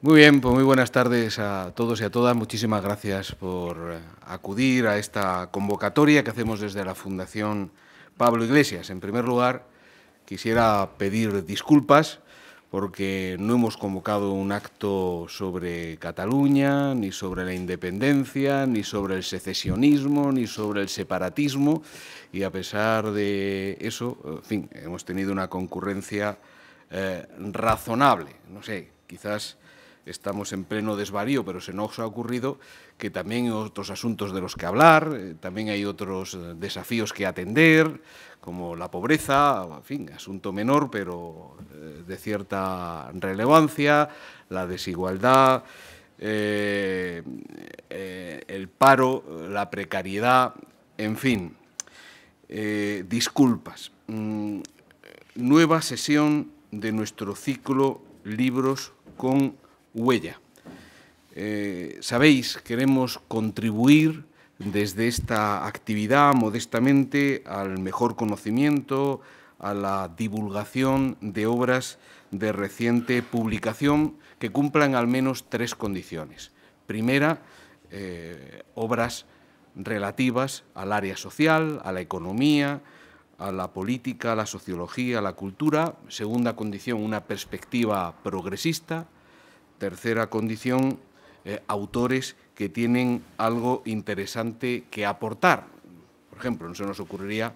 Muy bien, pues muy buenas tardes a todos y a todas. Muchísimas gracias por acudir a esta convocatoria que hacemos desde la Fundación Pablo Iglesias. En primer lugar, quisiera pedir disculpas porque no hemos convocado un acto sobre Cataluña, ni sobre la independencia, ni sobre el secesionismo, ni sobre el separatismo. Y a pesar de eso, en fin, hemos tenido una concurrencia razonable. No sé, quizás estamos en pleno desvarío, pero se nos ha ocurrido que también hay otros asuntos de los que hablar, también hay otros desafíos que atender, como la pobreza, en fin, asunto menor, pero de cierta relevancia, la desigualdad, el paro, la precariedad, en fin, disculpas. Nueva sesión de nuestro ciclo Libros con Huella. Sabéis, queremos contribuir desde esta actividad modestamente al mejor conocimiento, a la divulgación de obras de reciente publicación que cumplan al menos tres condiciones. Primera, obras relativas al área social, a la economía, a la política, a la sociología, a la cultura. Segunda condición, una perspectiva progresista. Tercera condición, autores que tienen algo interesante que aportar. Por ejemplo, no se nos ocurriría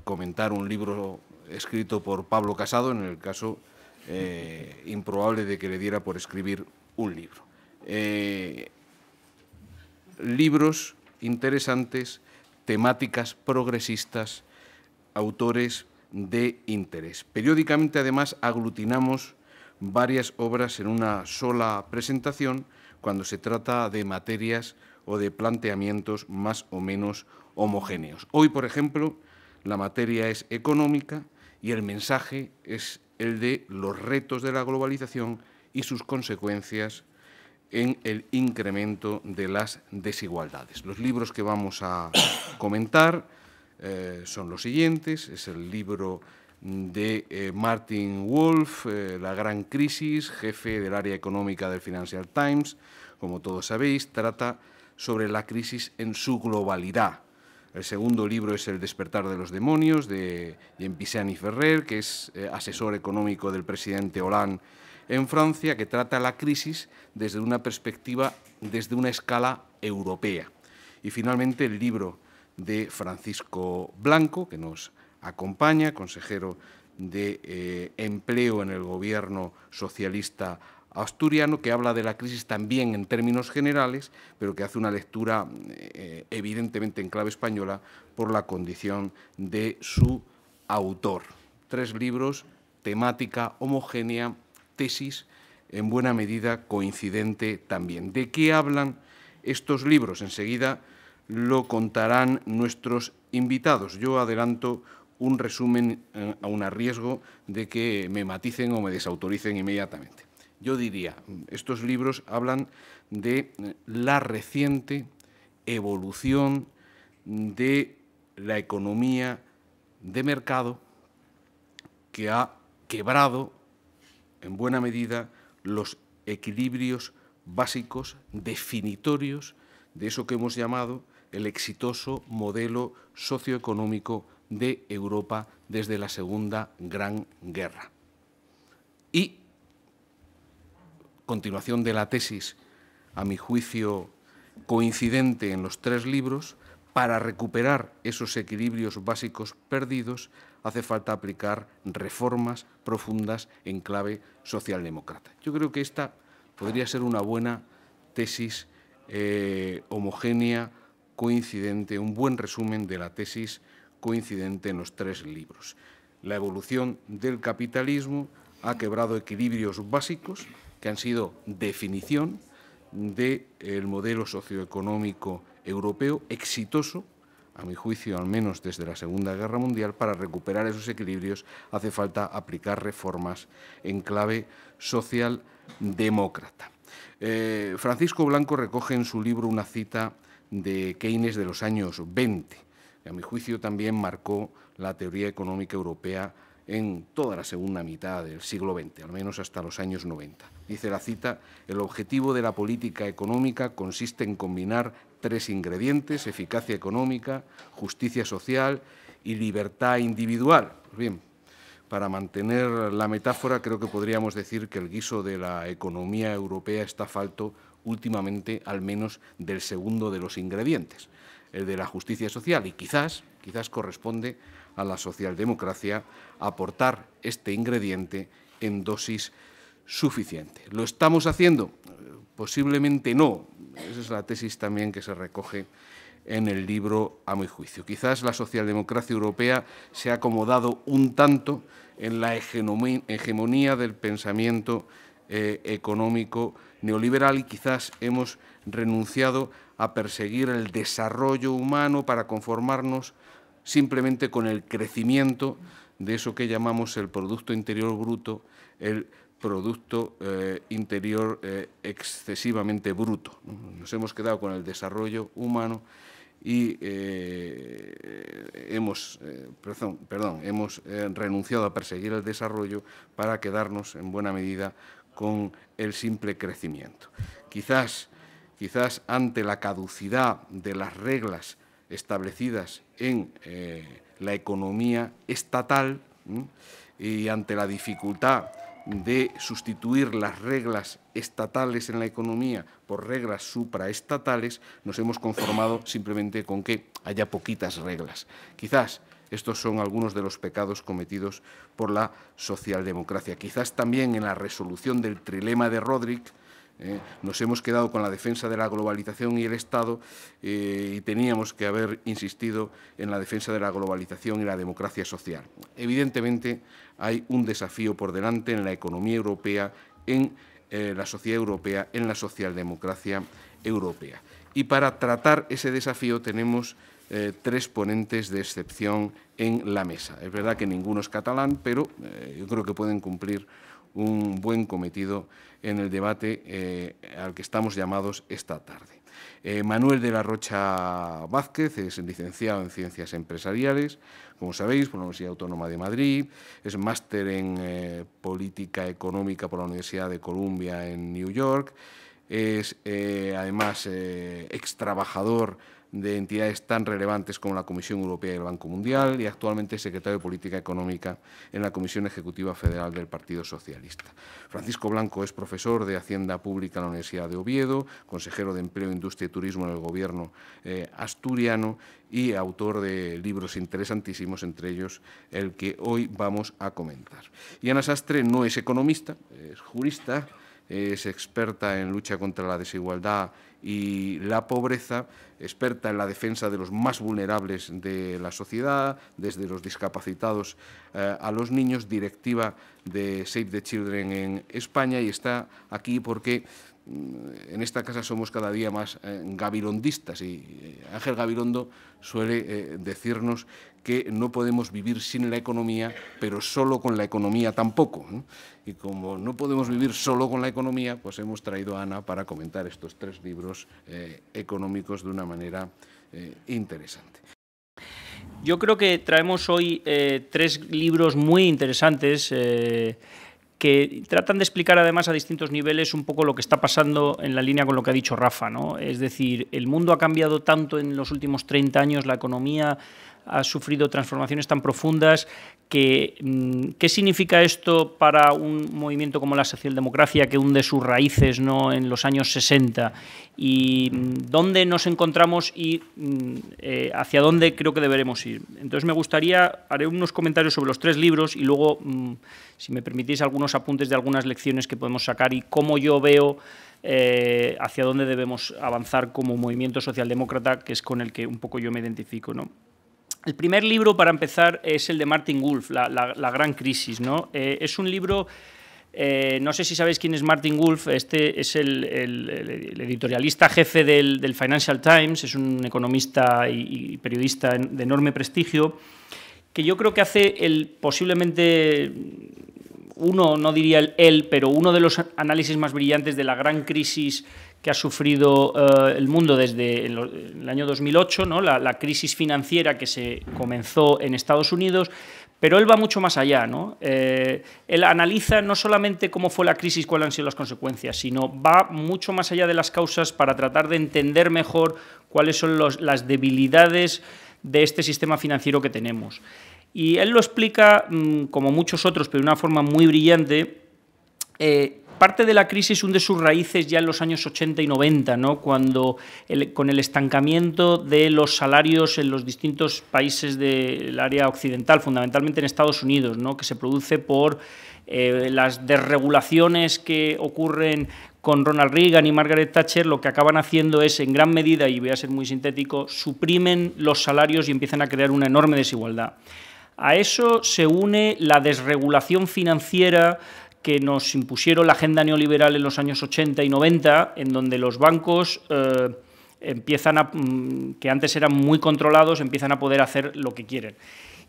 comentar un libro escrito por Pablo Casado, en el caso improbable de que le diera por escribir un libro. Libros interesantes, temáticas progresistas, autores de interés. Periódicamente, además, aglutinamos varias obras en una sola presentación cuando se trata de materias o de planteamientos más o menos homogéneos. Hoy, por ejemplo, la materia es económica y el mensaje es el de los retos de la globalización y sus consecuencias en el incremento de las desigualdades. Los libros que vamos a comentar son los siguientes. Es el libro de Martin Wolf, La Gran Crisis, jefe del área económica del Financial Times. Como todos sabéis, trata sobre la crisis en su globalidad. El segundo libro es El despertar de los demonios, de Jean Pisani-Ferrer, que es asesor económico del presidente Hollande en Francia, que trata la crisis desde una perspectiva, desde una escala europea. Y finalmente el libro de Francisco Blanco, que nos acompaña, consejero de Empleo en el Gobierno socialista asturiano, que habla de la crisis también en términos generales, pero que hace una lectura evidentemente en clave española por la condición de su autor. Tres libros, temática homogénea, tesis en buena medida coincidente también. ¿De qué hablan estos libros? Enseguida lo contarán nuestros invitados. Yo adelanto un resumen aun a riesgo de que me maticen o me desautoricen inmediatamente. Yo diría, estos libros hablan de la reciente evolución de la economía de mercado que ha quebrado en buena medida los equilibrios básicos definitorios de eso que hemos llamado el exitoso modelo socioeconómico de Europa desde la Segunda Gran Guerra. Y continuación de la tesis, a mi juicio coincidente en los tres libros, para recuperar esos equilibrios básicos perdidos hace falta aplicar reformas profundas en clave socialdemócrata. Yo creo que esta podría ser una buena tesis homogénea, coincidente, un buen resumen de la tesis coincidente en los tres libros. La evolución del capitalismo ha quebrado equilibrios básicos que han sido definición del modelo socioeconómico europeo exitoso, a mi juicio, al menos desde la Segunda Guerra Mundial. Para recuperar esos equilibrios hace falta aplicar reformas en clave socialdemócrata. Francisco Blanco recoge en su libro una cita de Keynes de los años 20, que a mi juicio también marcó la teoría económica europea en toda la segunda mitad del siglo XX, al menos hasta los años 90. Dice la cita: el objetivo de la política económica consiste en combinar tres ingredientes: eficacia económica, justicia social y libertad individual. Pues bien, para mantener la metáfora, creo que podríamos decir que el guiso de la economía europea está falto últimamente, al menos, del segundo de los ingredientes, el de la justicia social, y quizás corresponde a la socialdemocracia aportar este ingrediente en dosis suficiente. ¿Lo estamos haciendo? Posiblemente no. Esa es la tesis también que se recoge en el libro, a mi juicio. Quizás la socialdemocracia europea se ha acomodado un tanto en la hegemonía del pensamiento económico neoliberal, y quizás hemos renunciado a perseguir el desarrollo humano para conformarnos simplemente con el crecimiento de eso que llamamos el Producto Interior Bruto, el Producto Interior excesivamente bruto. Nos hemos quedado con el desarrollo humano y hemos renunciado a perseguir el desarrollo para quedarnos en buena medida con el simple crecimiento. Quizás ante la caducidad de las reglas establecidas en la economía estatal y ante la dificultad de sustituir las reglas estatales en la economía por reglas supraestatales, nos hemos conformado simplemente con que haya poquitas reglas. Quizás estos son algunos de los pecados cometidos por la socialdemocracia. Quizás también en la resolución del trilema de Rodrik nos hemos quedado con la defensa de la globalización y el Estado, y teníamos que haber insistido en la defensa de la globalización y la democracia social. Evidentemente, hay un desafío por delante en la economía europea, en la sociedad europea, en la socialdemocracia europea. Y para tratar ese desafío tenemos tres ponentes de excepción en la mesa. Es verdad que ninguno es catalán, pero yo creo que pueden cumplir un buen cometido en el debate al que estamos llamados esta tarde. Manuel de la Rocha Vázquez es licenciado en Ciencias Empresariales, como sabéis, por la Universidad Autónoma de Madrid, es máster en Política Económica por la Universidad de Columbia en New York, es además extrabajador de entidades tan relevantes como la Comisión Europea y el Banco Mundial, y actualmente es secretario de Política Económica en la Comisión Ejecutiva Federal del Partido Socialista. Francisco Blanco es profesor de Hacienda Pública en la Universidad de Oviedo, consejero de Empleo, Industria y Turismo en el Gobierno asturiano y autor de libros interesantísimos, entre ellos el que hoy vamos a comentar. Y Ana Sastre no es economista, es jurista, es experta en lucha contra la desigualdad y la pobreza, experta en la defensa de los más vulnerables de la sociedad, desde los discapacitados a los niños, directiva de Save the Children en España, y está aquí porque en esta casa somos cada día más gabilondistas, y Ángel Gabilondo suele decirnos que no podemos vivir sin la economía, pero solo con la economía tampoco, ¿no? Y como no podemos vivir solo con la economía, pues hemos traído a Ana para comentar estos tres libros económicos de una manera interesante. Yo creo que traemos hoy tres libros muy interesantes que tratan de explicar además a distintos niveles un poco lo que está pasando en la línea con lo que ha dicho Rafa, ¿no? Es decir, el mundo ha cambiado tanto en los últimos 30 años, la economía ha sufrido transformaciones tan profundas que ¿qué significa esto para un movimiento como la socialdemocracia que hunde sus raíces, ¿no?, en los años 60? ¿Y dónde nos encontramos y hacia dónde creo que deberemos ir? Entonces me gustaría, haré unos comentarios sobre los tres libros y luego, si me permitís, algunos apuntes de algunas lecciones que podemos sacar y cómo yo veo hacia dónde debemos avanzar como movimiento socialdemócrata, que es con el que un poco yo me identifico, ¿no? El primer libro, para empezar, es el de Martin Wolf, La Gran Crisis, ¿no? Es un libro, no sé si sabéis quién es Martin Wolf, este es el editorialista jefe del Financial Times, es un economista y periodista de enorme prestigio, que yo creo que hace posiblemente uno, no diría pero uno de los análisis más brillantes de la gran crisis que ha sufrido el mundo desde el año 2008, ¿no? La crisis financiera que se comenzó en Estados Unidos, Pero él va mucho más allá, ¿no? Él analiza no solamente cómo fue la crisis, cuáles han sido las consecuencias, sino va mucho más allá de las causas para tratar de entender mejor cuáles son las debilidades de este sistema financiero que tenemos. Y él lo explica, como muchos otros, pero de una forma muy brillante. Parte de la crisis hunde sus raíces ya en los años 80 y 90, ¿no? Cuando con el estancamiento de los salarios en los distintos países del área occidental, fundamentalmente en Estados Unidos, ¿no? Que se produce por las desregulaciones que ocurren con Ronald Reagan y Margaret Thatcher. Lo que acaban haciendo es, en gran medida, y voy a ser muy sintético, suprimen los salarios y empiezan a crear una enorme desigualdad. A eso se une la desregulación financiera que nos impusieron la agenda neoliberal en los años 80 y 90, en donde los bancos que antes eran muy controlados, empiezan a poder hacer lo que quieren.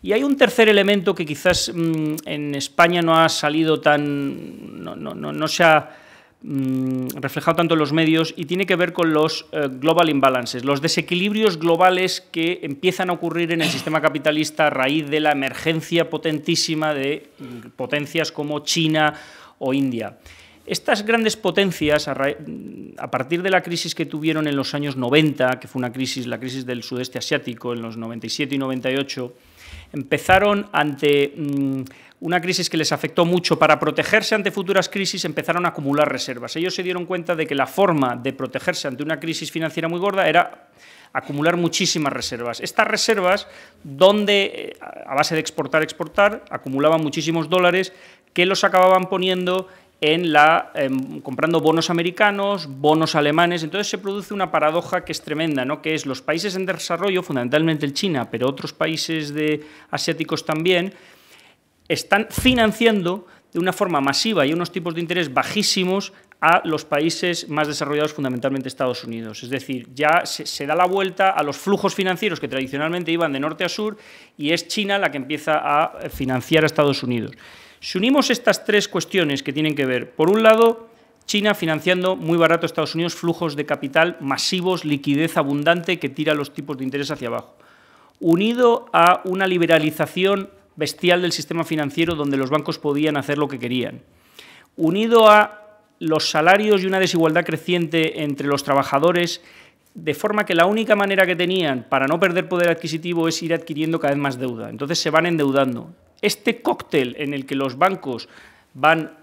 Y hay un tercer elemento que quizás en España no ha salido no se ha reflejado tanto en los medios, y tiene que ver con los global imbalances, los desequilibrios globales que empiezan a ocurrir en el sistema capitalista a raíz de la emergencia potentísima de potencias como China o India. Estas grandes potencias, a partir de la crisis que tuvieron en los años 90, que fue la crisis del sudeste asiático en los 97 y 98, empezaron ante una crisis que les afectó mucho. Para protegerse ante futuras crisis empezaron a acumular reservas. Ellos se dieron cuenta de que la forma de protegerse ante una crisis financiera muy gorda era acumular muchísimas reservas. Estas reservas, donde a base de exportar, acumulaban muchísimos dólares que los acababan poniendo comprando bonos americanos, bonos alemanes. Entonces se produce una paradoja que es tremenda, ¿no? Que es los países en desarrollo, fundamentalmente el China, pero otros países asiáticos también, están financiando de una forma masiva y a unos tipos de interés bajísimos a los países más desarrollados, fundamentalmente Estados Unidos. Es decir, ya se da la vuelta a los flujos financieros que tradicionalmente iban de norte a sur, y es China la que empieza a financiar a Estados Unidos. Si unimos estas tres cuestiones que tienen que ver, por un lado, China financiando muy barato a Estados Unidos, flujos de capital masivos, liquidez abundante que tira los tipos de interés hacia abajo, unido a una liberalización bestial del sistema financiero donde los bancos podían hacer lo que querían, unido a los salarios y una desigualdad creciente entre los trabajadores, de forma que la única manera que tenían para no perder poder adquisitivo es ir adquiriendo cada vez más deuda. Entonces se van endeudando. Este cóctel en el que los bancos van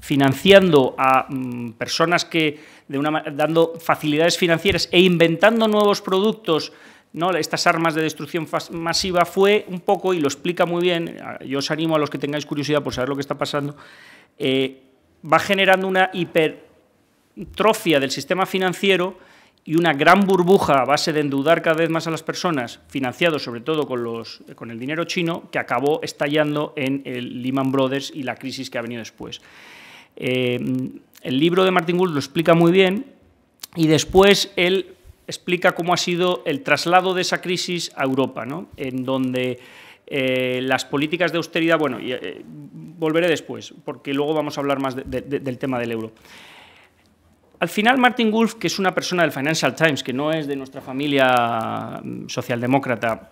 financiando a personas que dando facilidades financieras e inventando nuevos productos, ¿no? Estas armas de destrucción masiva, fue un poco, y lo explica muy bien, yo os animo a los que tengáis curiosidad por saber lo que está pasando, va generando una hipertrofia del sistema financiero y una gran burbuja a base de endeudar cada vez más a las personas, financiados sobre todo con el dinero chino, que acabó estallando en el Lehman Brothers y la crisis que ha venido después. El libro de Martin Wolf lo explica muy bien, y después él explica cómo ha sido el traslado de esa crisis a Europa, ¿no? En donde las políticas de austeridad, bueno, volveré después, porque luego vamos a hablar más del tema del euro. Al final, Martin Wolf, que es una persona del Financial Times, que no es de nuestra familia socialdemócrata,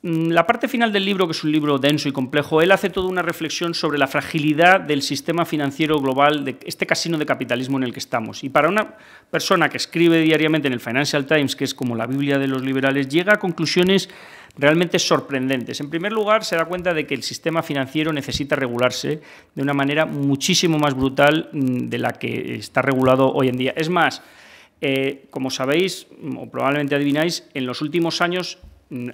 la parte final del libro, que es un libro denso y complejo, él hace toda una reflexión sobre la fragilidad del sistema financiero global, de este casino de capitalismo en el que estamos. Y para una persona que escribe diariamente en el Financial Times, que es como la Biblia de los liberales, llega a conclusiones realmente sorprendentes. En primer lugar, se da cuenta de que el sistema financiero necesita regularse de una manera muchísimo más brutal de la que está regulado hoy en día. Es más, como sabéis, o probablemente adivináis, en los últimos años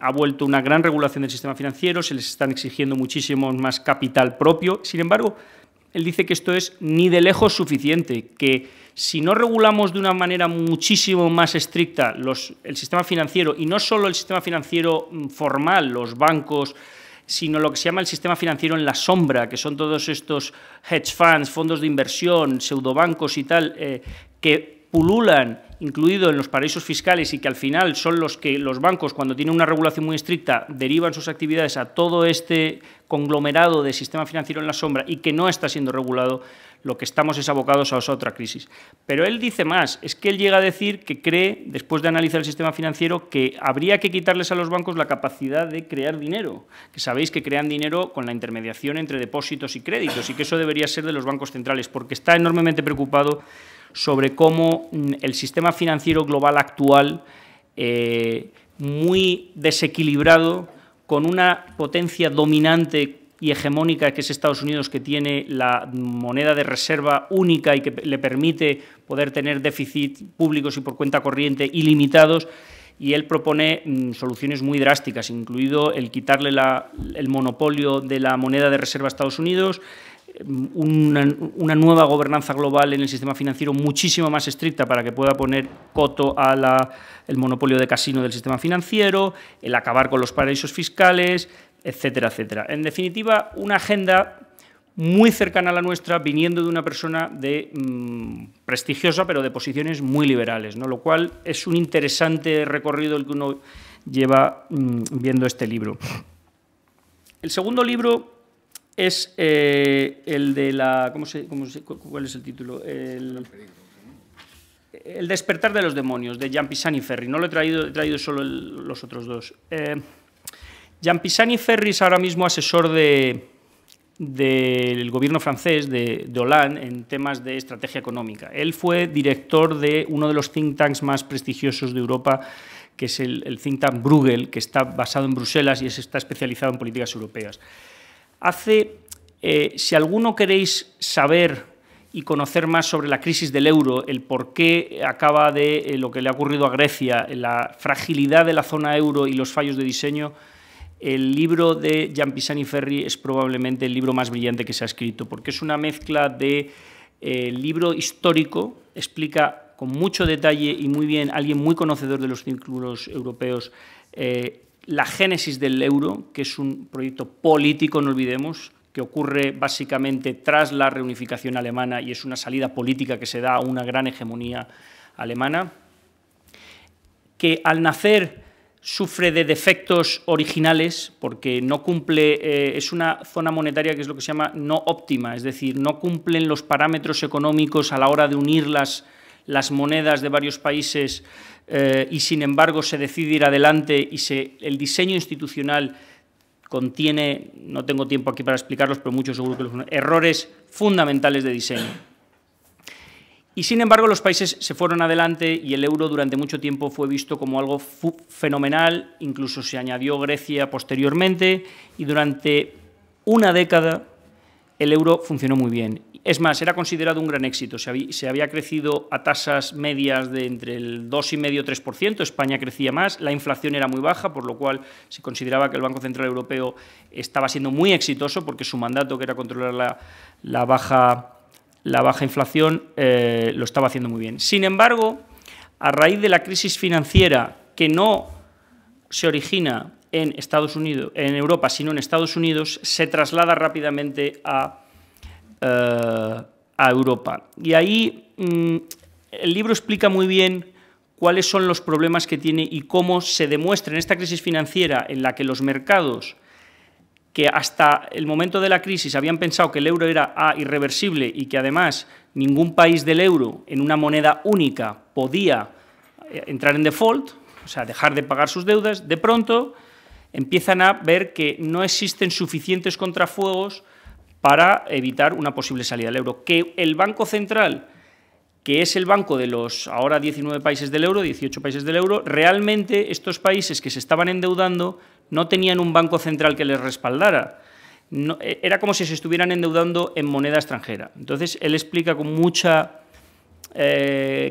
ha vuelto una gran regulación del sistema financiero, se les están exigiendo muchísimo más capital propio. Sin embargo, él dice que esto es ni de lejos suficiente, que si no regulamos de una manera muchísimo más estricta el sistema financiero, y no solo el sistema financiero formal, los bancos, sino lo que se llama el sistema financiero en la sombra, que son todos estos hedge funds, fondos de inversión, pseudobancos y tal, que pululan incluido en los paraísos fiscales y que al final son los que los bancos, cuando tienen una regulación muy estricta, derivan sus actividades a todo este conglomerado de sistema financiero en la sombra y que no está siendo regulado, lo que estamos es abocados a otra crisis. Pero él dice más, es que él llega a decir que cree, después de analizar el sistema financiero, que habría que quitarles a los bancos la capacidad de crear dinero, que sabéis que crean dinero con la intermediación entre depósitos y créditos y que eso debería ser de los bancos centrales, porque está enormemente preocupado sobre cómo el sistema financiero global actual, muy desequilibrado, con una potencia dominante y hegemónica que es Estados Unidos, que tiene la moneda de reserva única y que le permite poder tener déficit públicos y por cuenta corriente ilimitados, y él propone soluciones muy drásticas, incluido el quitarle el monopolio de la moneda de reserva a Estados Unidos, una nueva gobernanza global en el sistema financiero muchísimo más estricta para que pueda poner coto a el monopolio de casino del sistema financiero, el acabar con los paraísos fiscales, etcétera, etcétera. En definitiva, una agenda muy cercana a la nuestra, viniendo de una persona prestigiosa, pero de posiciones muy liberales, ¿no? Lo cual es un interesante recorrido el que uno lleva viendo este libro. El segundo libro es el de la... ¿Cuál es el título? El despertar de los demonios, de Jean Pisani-Ferry. No lo he traído solo los otros dos. Jean Pisani-Ferry es ahora mismo asesor del gobierno francés, de Hollande, en temas de estrategia económica. Él fue director de uno de los think tanks más prestigiosos de Europa, que es el think tank Bruegel, que está basado en Bruselas y está especializado en políticas europeas. Si alguno queréis saber y conocer más sobre la crisis del euro, el por qué acaba de lo que le ha ocurrido a Grecia, la fragilidad de la zona euro y los fallos de diseño, el libro de Jean Pisani-Ferry es probablemente el libro más brillante que se ha escrito, porque es una mezcla de libro histórico, explica con mucho detalle y muy bien, alguien muy conocedor de los círculos europeos, la génesis del euro, que es un proyecto político, no olvidemos, que ocurre básicamente tras la reunificación alemana y es una salida política que se da a una gran hegemonía alemana, que al nacer sufre de defectos originales porque no cumple, es una zona monetaria que es lo que se llama no óptima, es decir, no cumplen los parámetros económicos a la hora de unir las monedas de varios países y sin embargo se decide ir adelante y el diseño institucional contiene, no tengo tiempo aquí para explicarlos, pero muchos seguro que los errores fundamentales de diseño. Y sin embargo los países se fueron adelante y el euro durante mucho tiempo fue visto como algo fenomenal, incluso se añadió Grecia posteriormente y durante una década el euro funcionó muy bien. Es más, era considerado un gran éxito, se había crecido a tasas medias de entre el 2,5–3%, España crecía más, la inflación era muy baja, por lo cual se consideraba que el Banco Central Europeo estaba siendo muy exitoso porque su mandato, que era controlar la baja inflación, lo estaba haciendo muy bien. Sin embargo, a raíz de la crisis financiera, que no se origina en Estados Unidos, en Europa, sino en Estados Unidos, se traslada rápidamente a Europa. Y ahí el libro explica muy bien cuáles son los problemas que tiene y cómo se demuestra en esta crisis financiera en la que los mercados, que hasta el momento de la crisis habían pensado que el euro era irreversible y que además ningún país del euro en una moneda única podía entrar en default, o sea, dejar de pagar sus deudas, de pronto empiezan a ver que no existen suficientes contrafuegos para evitar una posible salida del euro. Que el Banco Central, que es el banco de los ahora 19 países del euro, 18 países del euro, realmente estos países que se estaban endeudando no tenían un banco central que les respaldara. No, era como si se estuvieran endeudando en moneda extranjera. Entonces, él explica con mucha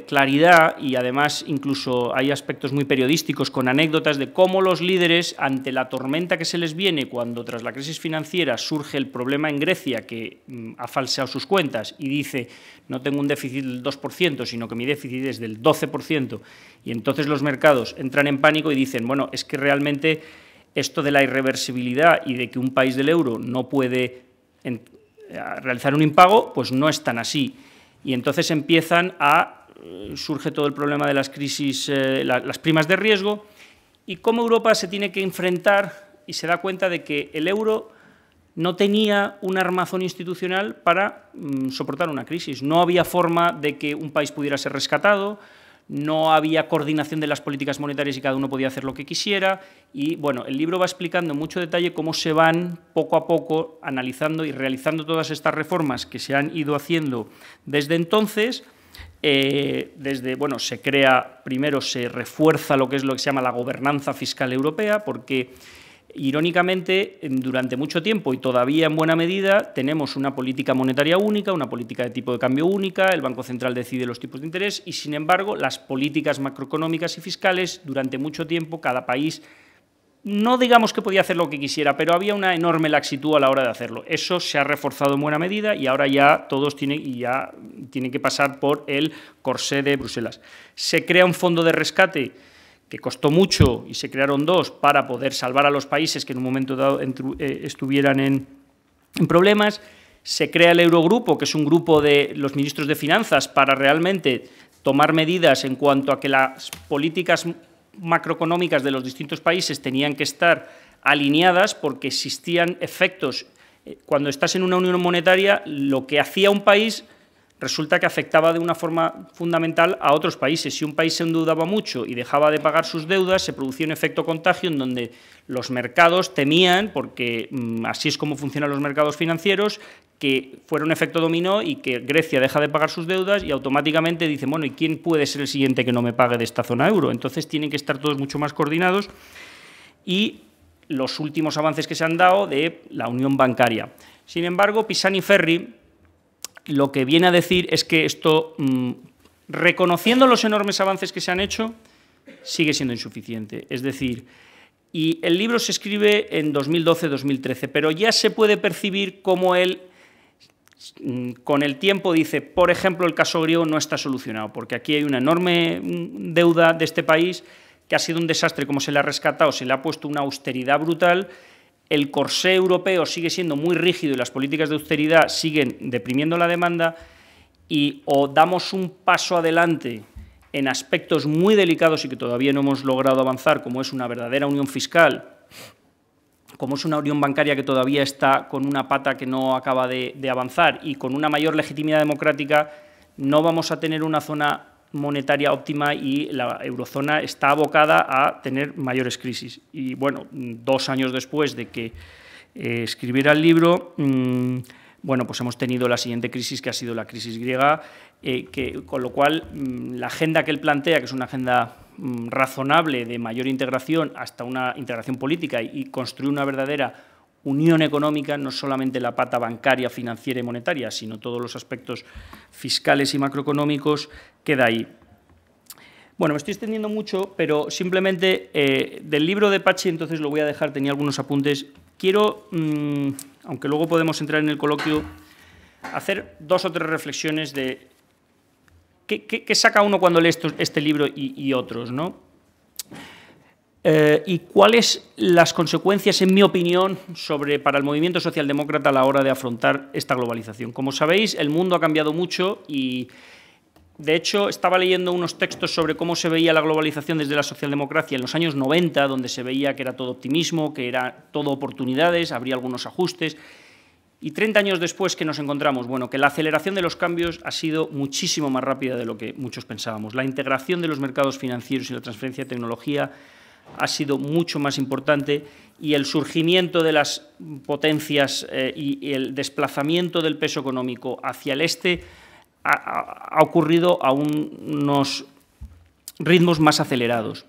claridad y además incluso hay aspectos muy periodísticos con anécdotas de cómo los líderes, ante la tormenta que se les viene cuando tras la crisis financiera surge el problema en Grecia, que ha falseado sus cuentas y dice no tengo un déficit del 2%, sino que mi déficit es del 12%, y entonces los mercados entran en pánico y dicen, bueno, es que realmente esto de la irreversibilidad y de que un país del euro no puede realizar un impago, pues no es tan así. Y entonces empiezan a surge todo el problema de las crisis, las primas de riesgo, y cómo Europa se tiene que enfrentar y se da cuenta de que el euro no tenía un armazón institucional para soportar una crisis. No había forma de que un país pudiera ser rescatado, no había coordinación de las políticas monetarias y cada uno podía hacer lo que quisiera. Y, bueno, el libro va explicando en mucho detalle cómo se van poco a poco analizando y realizando todas estas reformas que se han ido haciendo desde entonces. Bueno, se crea, primero se refuerza lo que se llama la gobernanza fiscal europea, porque irónicamente, durante mucho tiempo y todavía en buena medida, tenemos una política monetaria única, una política de tipo de cambio única, el Banco Central decide los tipos de interés y, sin embargo, las políticas macroeconómicas y fiscales, durante mucho tiempo, cada país, no digamos que podía hacer lo que quisiera, pero había una enorme laxitud a la hora de hacerlo. Eso se ha reforzado en buena medida y ahora ya todos tienen que pasar por el corsé de Bruselas. Se crea un fondo de rescate que costó mucho, y se crearon dos, para poder salvar a los países que en un momento dado estuvieran en problemas. Se crea el Eurogrupo, que es un grupo de los ministros de Finanzas para realmente tomar medidas en cuanto a que las políticas macroeconómicas de los distintos países tenían que estar alineadas, porque existían efectos. Cuando estás en una unión monetaria, lo que hacía un país resulta que afectaba de una forma fundamental a otros países. Si un país se endeudaba mucho y dejaba de pagar sus deudas, se producía un efecto contagio en donde los mercados temían, porque así es como funcionan los mercados financieros, que fuera un efecto dominó y que Grecia deja de pagar sus deudas y automáticamente dicen, bueno, ¿y quién puede ser el siguiente que no me pague de esta zona euro? Entonces tienen que estar todos mucho más coordinados. Y los últimos avances que se han dado de la unión bancaria. Sin embargo, Pisani-Ferry lo que viene a decir es que esto, reconociendo los enormes avances que se han hecho, sigue siendo insuficiente. Es decir, y el libro se escribe en 2012-2013, pero ya se puede percibir cómo él, con el tiempo, dice, por ejemplo, el caso griego no está solucionado, porque aquí hay una enorme deuda de este país que ha sido un desastre, como se le ha rescatado, se le ha puesto una austeridad brutal. El corsé europeo sigue siendo muy rígido y las políticas de austeridad siguen deprimiendo la demanda, y o damos un paso adelante en aspectos muy delicados y que todavía no hemos logrado avanzar, como es una verdadera unión fiscal, como es una unión bancaria que todavía está con una pata que no acaba de avanzar, y con una mayor legitimidad democrática no vamos a tener una zona monetaria óptima y la eurozona está abocada a tener mayores crisis. Y, bueno, 2 años después de que escribiera el libro, bueno, pues hemos tenido la siguiente crisis, que ha sido la crisis griega, con lo cual la agenda que él plantea, que es una agenda razonable de mayor integración hasta una integración política y construir una verdadera unión económica, no solamente la pata bancaria, financiera y monetaria, sino todos los aspectos fiscales y macroeconómicos, queda ahí. Bueno, me estoy extendiendo mucho, pero simplemente del libro de Pachi, entonces lo voy a dejar, tenía algunos apuntes. Quiero, aunque luego podemos entrar en el coloquio, hacer 2 o 3 reflexiones de qué saca uno cuando lee este libro y otros, ¿no? Y cuáles las consecuencias, en mi opinión, para el movimiento socialdemócrata a la hora de afrontar esta globalización. Como sabéis, el mundo ha cambiado mucho y, de hecho, estaba leyendo unos textos sobre cómo se veía la globalización desde la socialdemocracia en los años 90, donde se veía que era todo optimismo, que era todo oportunidades, habría algunos ajustes. Y 30 años después, ¿qué nos encontramos? Bueno, que la aceleración de los cambios ha sido muchísimo más rápida de lo que muchos pensábamos. La integración de los mercados financieros y la transferencia de tecnología ha sido mucho más importante, y el surgimiento de las potencias y el desplazamiento del peso económico hacia el este ha ocurrido a unos ritmos más acelerados,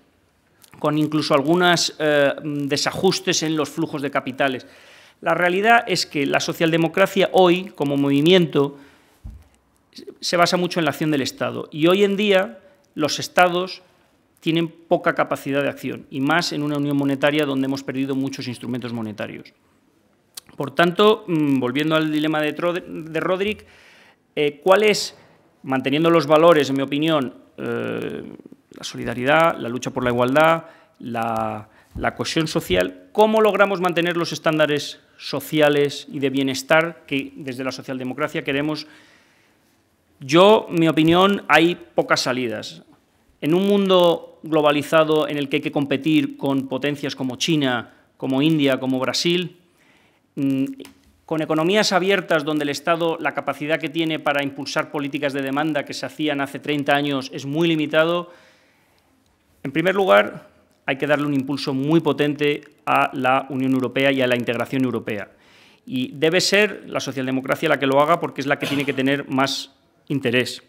con incluso algunos desajustes en los flujos de capitales. La realidad es que la socialdemocracia hoy, como movimiento, se basa mucho en la acción del Estado, y hoy en día los Estados tienen poca capacidad de acción, y más en una unión monetaria donde hemos perdido muchos instrumentos monetarios. Por tanto, volviendo al dilema de Rodrik, ¿cuál es, manteniendo los valores, en mi opinión, la solidaridad, la lucha por la igualdad, la cohesión social, cómo logramos mantener los estándares sociales y de bienestar que desde la socialdemocracia queremos Mi opinión, hay pocas salidas. En un mundo globalizado en el que hay que competir con potencias como China, como India, como Brasil, con economías abiertas donde el Estado, la capacidad que tiene para impulsar políticas de demanda que se hacían hace 30 años es muy limitado, en primer lugar, hay que darle un impulso muy potente a la Unión Europea y a la integración europea. Y debe ser la socialdemocracia la que lo haga porque es la que tiene que tener más interés.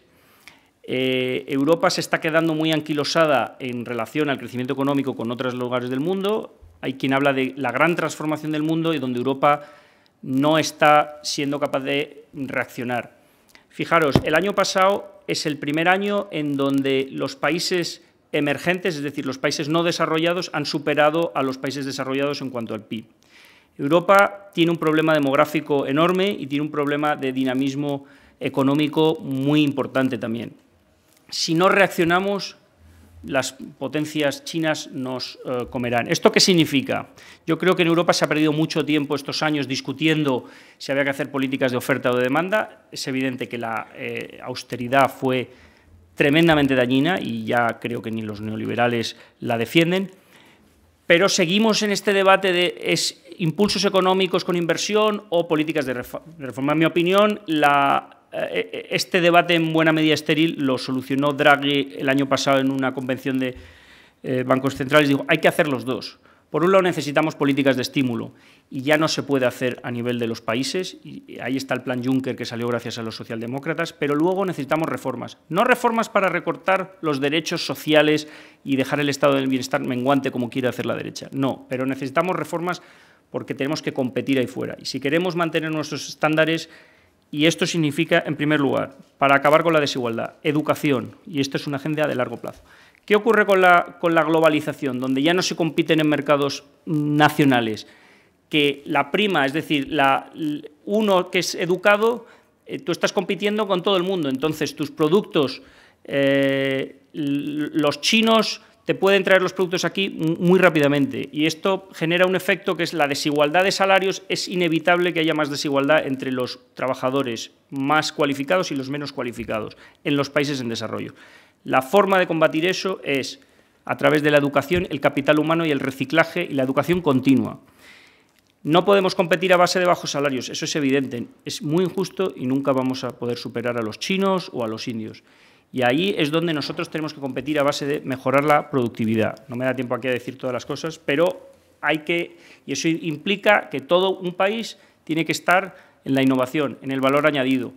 Europa se está quedando muy anquilosada en relación al crecimiento económico con otros lugares del mundo. Hay quien habla de la gran transformación del mundo y donde Europa no está siendo capaz de reaccionar. Fijaros, el año pasado es el primer año en donde los países emergentes, es decir, los países no desarrollados, han superado a los países desarrollados en cuanto al PIB. Europa tiene un problema demográfico enorme y tiene un problema de dinamismo económico muy importante también. Si no reaccionamos, las potencias chinas nos comerán. ¿Esto qué significa? Yo creo que en Europa se ha perdido mucho tiempo estos años discutiendo si había que hacer políticas de oferta o de demanda. Es evidente que la austeridad fue tremendamente dañina y ya creo que ni los neoliberales la defienden. Pero seguimos en este debate de impulsos económicos con inversión o políticas de reforma. En mi opinión, este debate en buena medida estéril lo solucionó Draghi el año pasado en una convención de bancos centrales. Digo, hay que hacer los dos. Por un lado, necesitamos políticas de estímulo y ya no se puede hacer a nivel de los países. Y ahí está el plan Juncker que salió gracias a los socialdemócratas, pero luego necesitamos reformas. No reformas para recortar los derechos sociales y dejar el estado del bienestar menguante como quiere hacer la derecha. No, pero necesitamos reformas porque tenemos que competir ahí fuera. Y si queremos mantener nuestros estándares, y esto significa, en primer lugar, para acabar con la desigualdad, educación, y esto es una agenda de largo plazo. ¿Qué ocurre con la globalización, donde ya no se compiten en mercados nacionales? Que la prima, es decir, uno que es educado, tú estás compitiendo con todo el mundo, entonces tus productos, los chinos te pueden traer los productos aquí muy rápidamente y esto genera un efecto que es la desigualdad de salarios. Es inevitable que haya más desigualdad entre los trabajadores más cualificados y los menos cualificados en los países en desarrollo. La forma de combatir eso es a través de la educación, el capital humano y el reciclaje y la educación continua. No podemos competir a base de bajos salarios, eso es evidente, es muy injusto y nunca vamos a poder superar a los chinos o a los indios. Y ahí es donde nosotros tenemos que competir a base de mejorar la productividad. No me da tiempo aquí a decir todas las cosas, pero y eso implica que todo un país tiene que estar en la innovación, en el valor añadido,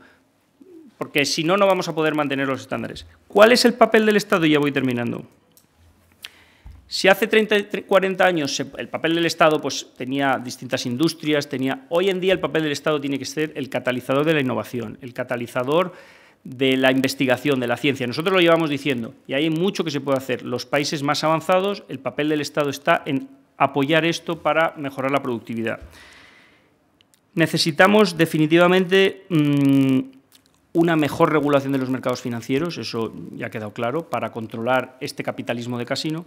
porque si no, no vamos a poder mantener los estándares. ¿Cuál es el papel del Estado? Y ya voy terminando. Si hace 30, 40 años el papel del Estado pues, tenía distintas industrias, hoy en día el papel del Estado tiene que ser el catalizador de la innovación, el catalizador de la investigación, de la ciencia. Nosotros lo llevamos diciendo y hay mucho que se puede hacer. Los países más avanzados, el papel del Estado está en apoyar esto para mejorar la productividad. Necesitamos definitivamente una mejor regulación de los mercados financieros, eso ya ha quedado claro, para controlar este capitalismo de casino.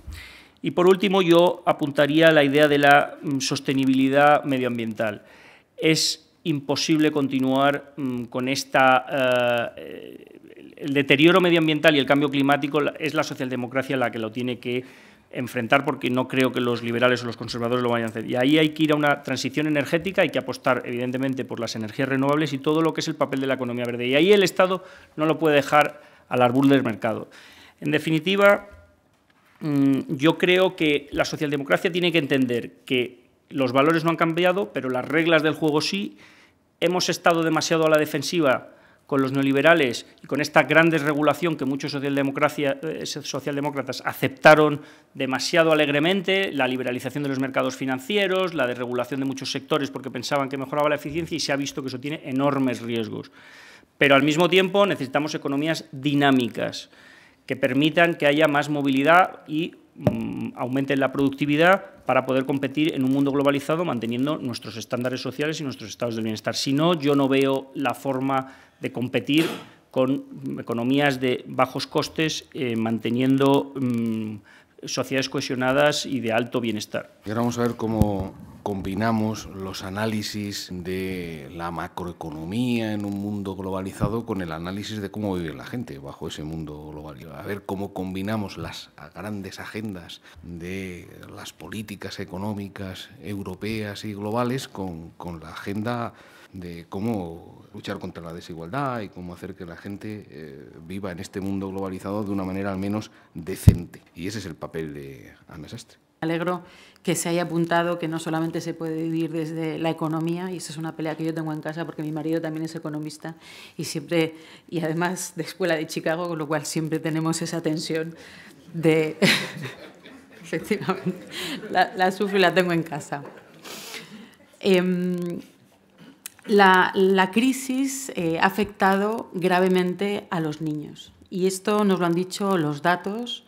Y por último, yo apuntaría la idea de la sostenibilidad medioambiental. Es imposible continuar con el deterioro medioambiental y el cambio climático. Es la socialdemocracia la que lo tiene que enfrentar porque no creo que los liberales o los conservadores lo vayan a hacer. Y ahí hay que ir a una transición energética, hay que apostar evidentemente por las energías renovables y todo lo que es el papel de la economía verde. Y ahí el Estado no lo puede dejar al albur del mercado. En definitiva, yo creo que la socialdemocracia tiene que entender que los valores no han cambiado, pero las reglas del juego sí. Hemos estado demasiado a la defensiva con los neoliberales y con esta gran desregulación que muchos socialdemócratas aceptaron demasiado alegremente, la liberalización de los mercados financieros, la desregulación de muchos sectores porque pensaban que mejoraba la eficiencia y se ha visto que eso tiene enormes riesgos. Pero al mismo tiempo necesitamos economías dinámicas que permitan que haya más movilidad y aumenten la productividad para poder competir en un mundo globalizado manteniendo nuestros estándares sociales y nuestros estados del bienestar. Si no, yo no veo la forma de competir con economías de bajos costes manteniendo sociedades cohesionadas y de alto bienestar. Y ahora vamos a ver cómo combinamos los análisis de la macroeconomía en un mundo globalizado con el análisis de cómo vive la gente bajo ese mundo globalizado. A ver cómo combinamos las grandes agendas de las políticas económicas europeas y globales con la agenda de cómo luchar contra la desigualdad y cómo hacer que la gente viva en este mundo globalizado de una manera al menos decente. Y ese es el papel de Ana Sastre. Me alegro que se haya apuntado que no solamente se puede vivir desde la economía, y esa es una pelea que yo tengo en casa porque mi marido también es economista y además de Escuela de Chicago, con lo cual siempre tenemos esa tensión de... Efectivamente, la sufro y la tengo en casa. La crisis ha afectado gravemente a los niños y esto nos lo han dicho los datos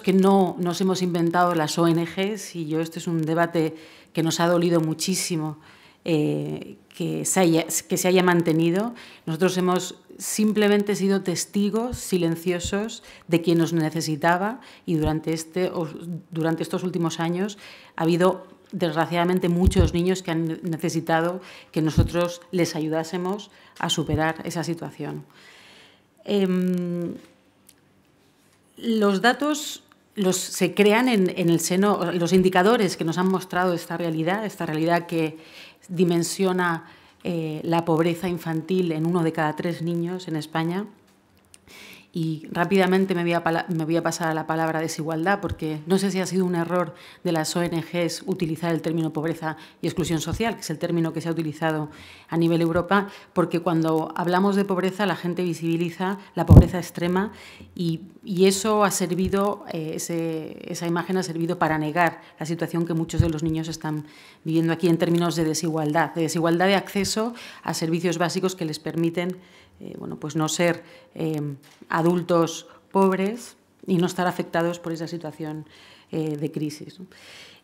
que no nos hemos inventado las ONGs, y este es un debate que nos ha dolido muchísimo que se haya mantenido. Nosotros hemos simplemente sido testigos silenciosos de quien nos necesitaba y durante estos últimos años ha habido, desgraciadamente, muchos niños que han necesitado que nosotros les ayudásemos a superar esa situación. Los datos se crean en el seno, los indicadores que nos han mostrado esta realidad que dimensiona la pobreza infantil en 1 de cada 3 niños en España. Y rápidamente me voy a pasar a la palabra desigualdad, porque no sé si ha sido un error de las ONGs utilizar el término pobreza y exclusión social, que es el término que se ha utilizado a nivel Europa, porque cuando hablamos de pobreza la gente visibiliza la pobreza extrema y eso ha servido, esa imagen ha servido para negar la situación que muchos de los niños están viviendo aquí en términos de desigualdad de acceso a servicios básicos que les permiten pues no ser adultos pobres y no estar afectados por esa situación de crisis.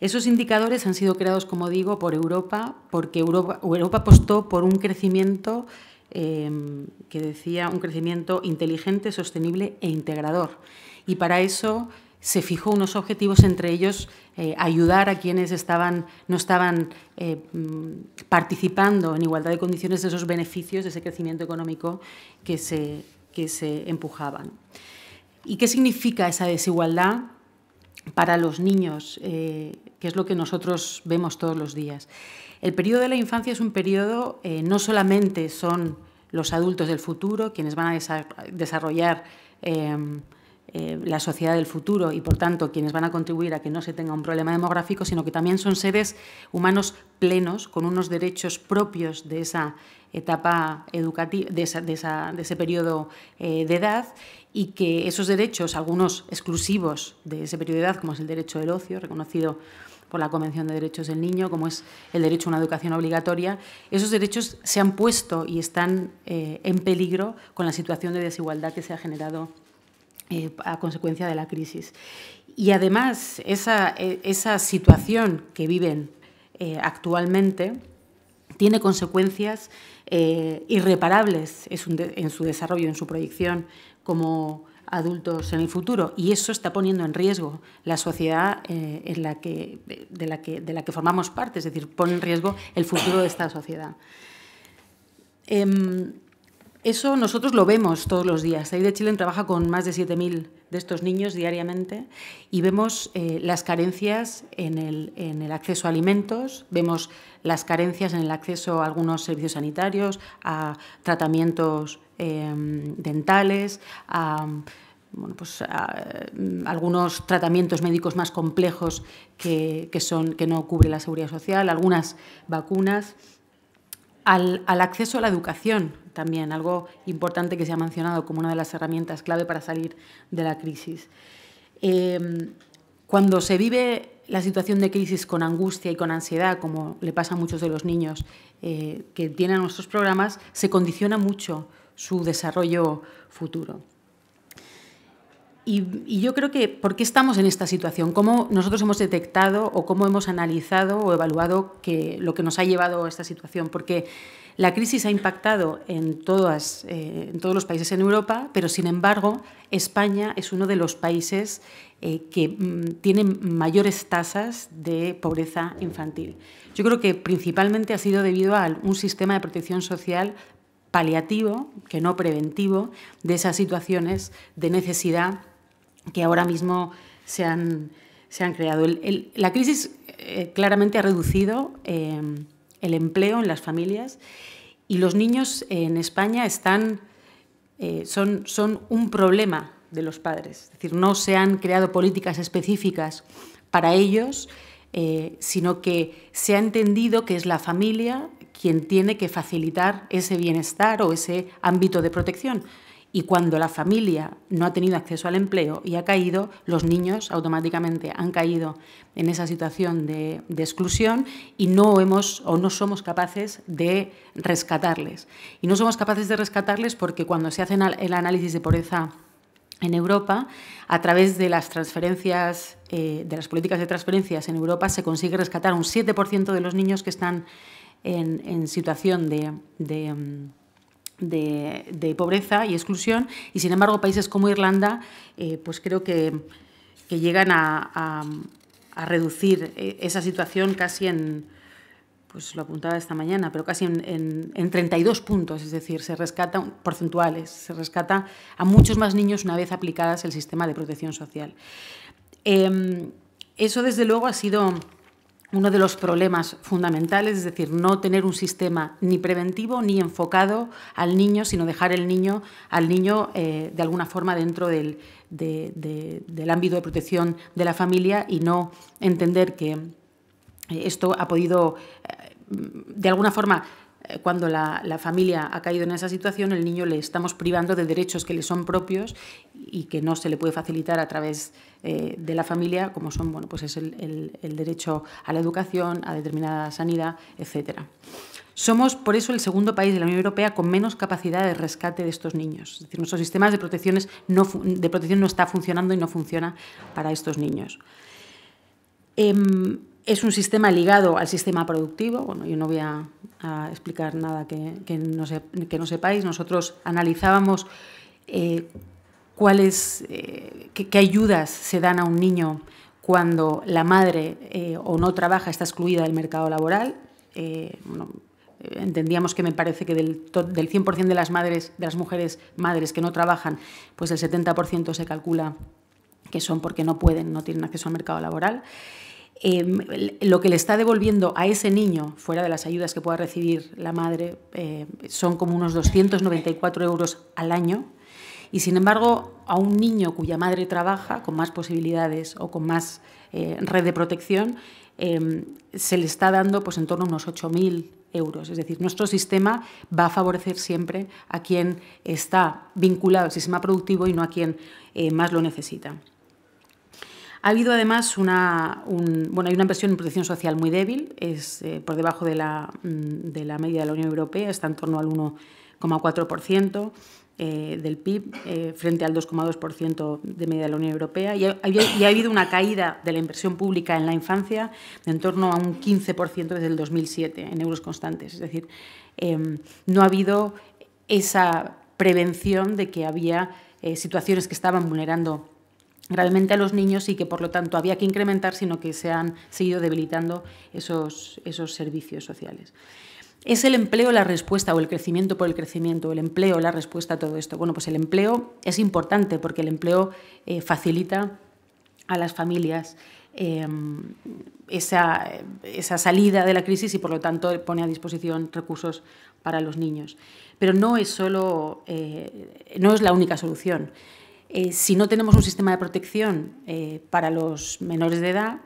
Esos indicadores han sido creados, como digo, por Europa, porque Europa apostó por un crecimiento que decía un crecimiento inteligente, sostenible e integrador. Y para eso se fijó unos objetivos, entre ellos ayudar a quienes no estaban participando en igualdad de condiciones de esos beneficios, de ese crecimiento económico que se empujaban. ¿Y qué significa esa desigualdad para los niños? Que es lo que nosotros vemos todos los días. El periodo de la infancia es un periodo, no solamente son los adultos del futuro quienes van a desarrollar la sociedad del futuro y, por tanto, quienes van a contribuir a que no se tenga un problema demográfico, sino que también son seres humanos plenos, con unos derechos propios de esa etapa educativa, de ese periodo de edad, y que esos derechos, algunos exclusivos de ese periodo de edad, como es el derecho del ocio, reconocido por la Convención de Derechos del Niño, como es el derecho a una educación obligatoria, esos derechos se han puesto y están en peligro con la situación de desigualdad que se ha generado a consecuencia de la crisis. Y además, esa situación que viven actualmente tiene consecuencias irreparables en su desarrollo, en su proyección como adultos en el futuro, y eso está poniendo en riesgo la sociedad de la que formamos parte, es decir, pone en riesgo el futuro de esta sociedad. Eso nosotros lo vemos todos los días. Save the Children trabaja con más de 7.000 de estos niños diariamente y vemos las carencias en el acceso a alimentos, vemos las carencias en el acceso a algunos servicios sanitarios, a tratamientos dentales, a algunos tratamientos médicos más complejos que no cubre la Seguridad Social, algunas vacunas, al acceso a la educación también, algo importante que se ha mencionado como una de las herramientas clave para salir de la crisis. Cuando se vive la situación de crisis con angustia y con ansiedad, como le pasa a muchos de los niños que tienen nuestros programas, se condiciona mucho su desarrollo futuro. Y yo creo que, ¿por qué estamos en esta situación? ¿Cómo nosotros hemos detectado o cómo hemos analizado o evaluado lo que nos ha llevado a esta situación? Porque La crisis ha impactado en todos los países en Europa, pero sin embargo España es uno de los países que tiene mayores tasas de pobreza infantil. Yo creo que principalmente ha sido debido a un sistema de protección social paliativo, que no preventivo, de esas situaciones de necesidad que ahora mismo se han creado. La crisis claramente ha reducido el empleo en las familias y los niños en España son un problema de los padres. Es decir, no se han creado políticas específicas para ellos, sino que se ha entendido que es la familia quien tiene que facilitar ese bienestar o ese ámbito de protección. Y cuando la familia no ha tenido acceso al empleo y ha caído, los niños automáticamente han caído en esa situación de exclusión y no somos capaces de rescatarles. Y no somos capaces de rescatarles porque cuando se hace el análisis de pobreza en Europa, a través de las transferencias, de las políticas de transferencias en Europa, se consigue rescatar un 7% de los niños que están en situación de pobreza y exclusión, y sin embargo países como Irlanda pues creo que llegan a reducir esa situación casi pues lo apuntaba esta mañana, pero casi en 32 puntos, es decir, se rescata porcentuales, se rescata a muchos más niños una vez aplicadas el sistema de protección social. Eso desde luego ha sido uno de los problemas fundamentales, es decir, no tener un sistema ni preventivo ni enfocado al niño, sino dejar al niño de alguna forma dentro del ámbito de protección de la familia y no entender que esto ha podido, de alguna forma, cuando la familia ha caído en esa situación, el niño le estamos privando de derechos que le son propios y que no se le puede facilitar a través de la familia, como son, bueno, pues es el derecho a la educación, a determinada sanidad, etc. Somos, por eso, el segundo país de la Unión Europea con menos capacidad de rescate de estos niños. Es decir, nuestros sistemas de protección no está funcionando y no funciona para estos niños. Es un sistema ligado al sistema productivo. Bueno, yo no voy a explicar nada que no sepáis. Nosotros analizábamos qué ayudas se dan a un niño cuando la madre o no trabaja, está excluida del mercado laboral. Entendíamos que me parece que del 100% de las mujeres madres que no trabajan, pues el 70% se calcula que son porque no tienen acceso al mercado laboral. Lo que le está devolviendo a ese niño, fuera de las ayudas que pueda recibir la madre, son como unos 294 euros al año. Y, sin embargo, a un niño cuya madre trabaja, con más posibilidades o con más red de protección, se le está dando pues, en torno a unos 8.000 euros. Es decir, nuestro sistema va a favorecer siempre a quien está vinculado al sistema productivo y no a quien más lo necesita. Ha habido además hay una inversión en protección social muy débil, es por debajo de la media de la Unión Europea, está en torno al 1,4% del PIB frente al 2,2% de media de la Unión Europea, y ha habido una caída de la inversión pública en la infancia de en torno a un 15% desde el 2007 en euros constantes. Es decir, no ha habido esa prevención de que había situaciones que estaban vulnerando gravemente a los niños y que, por lo tanto, había que incrementar, sino que se han seguido debilitando esos servicios sociales. ¿Es el empleo la respuesta o el crecimiento por el crecimiento? ¿El empleo la respuesta a todo esto? Bueno, pues el empleo es importante porque el empleo facilita a las familias esa salida de la crisis y, por lo tanto, pone a disposición recursos para los niños. Pero no es no es la única solución. Si no tenemos un sistema de protección para los menores de edad,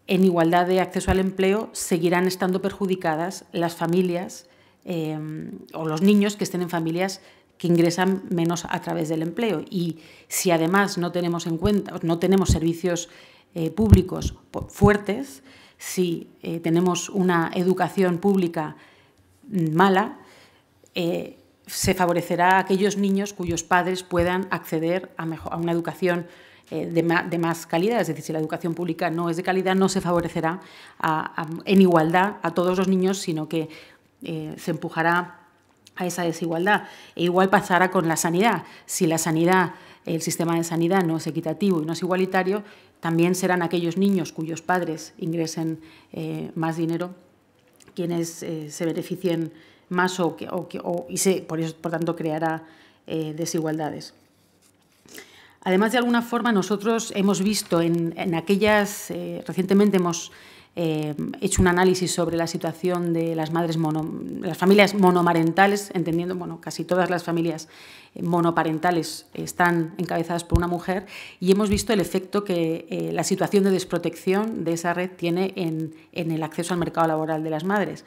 en igualdad de acceso al empleo, seguirán estando perjudicadas las familias o los niños que estén en familias que ingresan menos a través del empleo. Y si además no tenemos servicios públicos fuertes, si tenemos una educación pública mala, se favorecerá a aquellos niños cuyos padres puedan acceder a una educación de más calidad. Es decir, si la educación pública no es de calidad, no se favorecerá en igualdad a todos los niños, sino que se empujará a esa desigualdad. E igual pasará con la sanidad. Si la sanidad, el sistema de sanidad no es equitativo y no es igualitario, también serán aquellos niños cuyos padres ingresen más dinero quienes se beneficien más por tanto creará desigualdades. Además, de alguna forma, nosotros hemos visto en aquellas, recientemente hemos hecho un análisis sobre la situación de las las familias monomarentales, entendiendo, bueno, casi todas las familias monoparentales están encabezadas por una mujer, y hemos visto el efecto que la situación de desprotección de esa red tiene en el acceso al mercado laboral de las madres.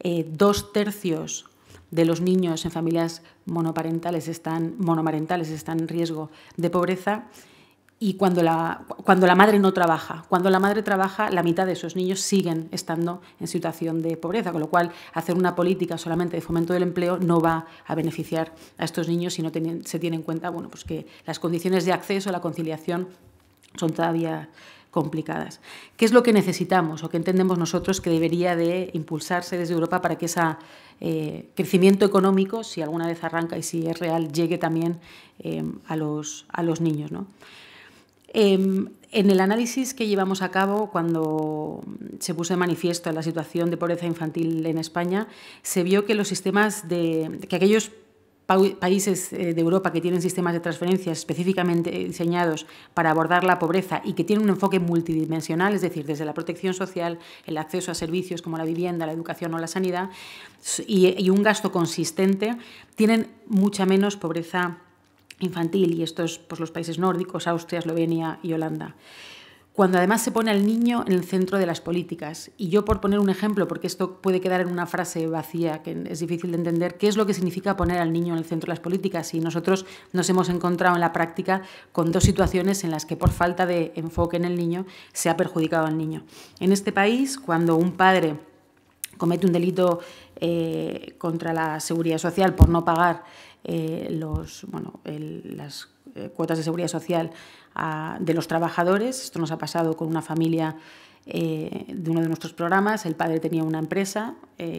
2/3 de los niños en familias monomarentales están en riesgo de pobreza, y cuando la madre no trabaja. Cuando la madre trabaja, la mitad de esos niños siguen estando en situación de pobreza, con lo cual hacer una política solamente de fomento del empleo no va a beneficiar a estos niños si no se tiene en cuenta, bueno, pues que las condiciones de acceso a la conciliación son todavía complicadas. ¿Qué es lo que necesitamos o qué entendemos nosotros que debería de impulsarse desde Europa para que ese crecimiento económico, si alguna vez arranca y si es real, llegue también a los niños, ¿no? En el análisis que llevamos a cabo cuando se puso de manifiesto la situación de pobreza infantil en España, se vio que los sistemas que aquellos países de Europa que tienen sistemas de transferencia específicamente diseñados para abordar la pobreza y que tienen un enfoque multidimensional, es decir, desde la protección social, el acceso a servicios como la vivienda, la educación o la sanidad, y un gasto consistente, tienen mucha menos pobreza infantil, y estos pues, los países nórdicos, Austria, Eslovenia y Holanda. Cuando además se pone al niño en el centro de las políticas. Y yo, por poner un ejemplo, porque esto puede quedar en una frase vacía, que es difícil de entender, ¿qué es lo que significa poner al niño en el centro de las políticas? Y nosotros nos hemos encontrado en la práctica con dos situaciones en las que por falta de enfoque en el niño se ha perjudicado al niño. En este país, cuando un padre comete un delito contra la seguridad social por no pagar las cuotas de seguridad social de los trabajadores. Esto nos ha pasado con una familia de uno de nuestros programas. El padre tenía una empresa,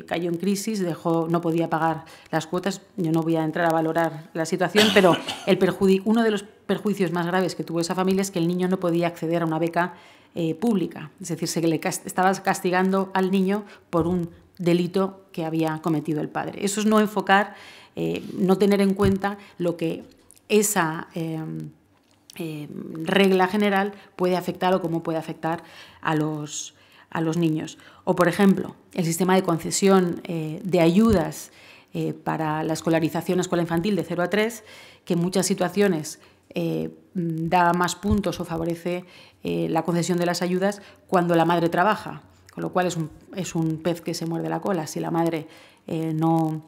cayó en crisis, no podía pagar las cuotas. Yo no voy a entrar a valorar la situación, pero uno de los perjuicios más graves que tuvo esa familia es que el niño no podía acceder a una beca pública. Es decir, estaba castigando al niño por un delito que había cometido el padre. Eso es no enfocar, no tener en cuenta lo que esa regla general puede afectar o cómo puede afectar a los niños. O, por ejemplo, el sistema de concesión de ayudas para la escolarización escuela infantil de 0 a 3, que en muchas situaciones da más puntos o favorece la concesión de las ayudas cuando la madre trabaja, con lo cual es un pez que se muerde la cola. Si la madre no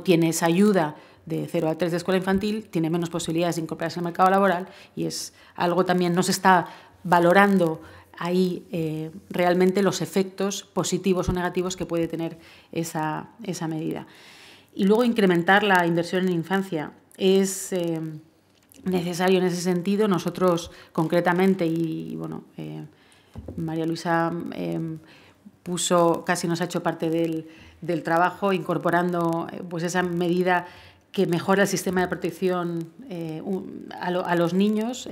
tiene esa ayuda de 0 a 3 de escuela infantil, tiene menos posibilidades de incorporarse al mercado laboral, y es algo también, no se está valorando ahí realmente los efectos positivos o negativos que puede tener esa medida. Y luego incrementar la inversión en infancia es necesario en ese sentido. Nosotros concretamente, y bueno, María Luisa casi nos ha hecho parte del trabajo, incorporando pues esa medida que mejora el sistema de protección a los niños.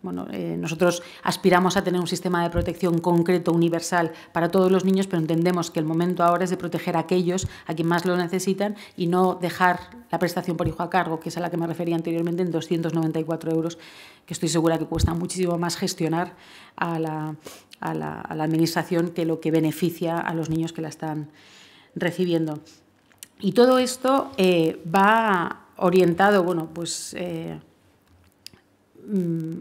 Nosotros aspiramos a tener un sistema de protección concreto, universal, para todos los niños, pero entendemos que el momento ahora es de proteger a aquellos a quien más lo necesitan y no dejar la prestación por hijo a cargo, que es a la que me refería anteriormente, en 294 euros, que estoy segura que cuesta muchísimo más gestionar a la Administración que lo que beneficia a los niños que la están recibiendo. Y todo esto va orientado,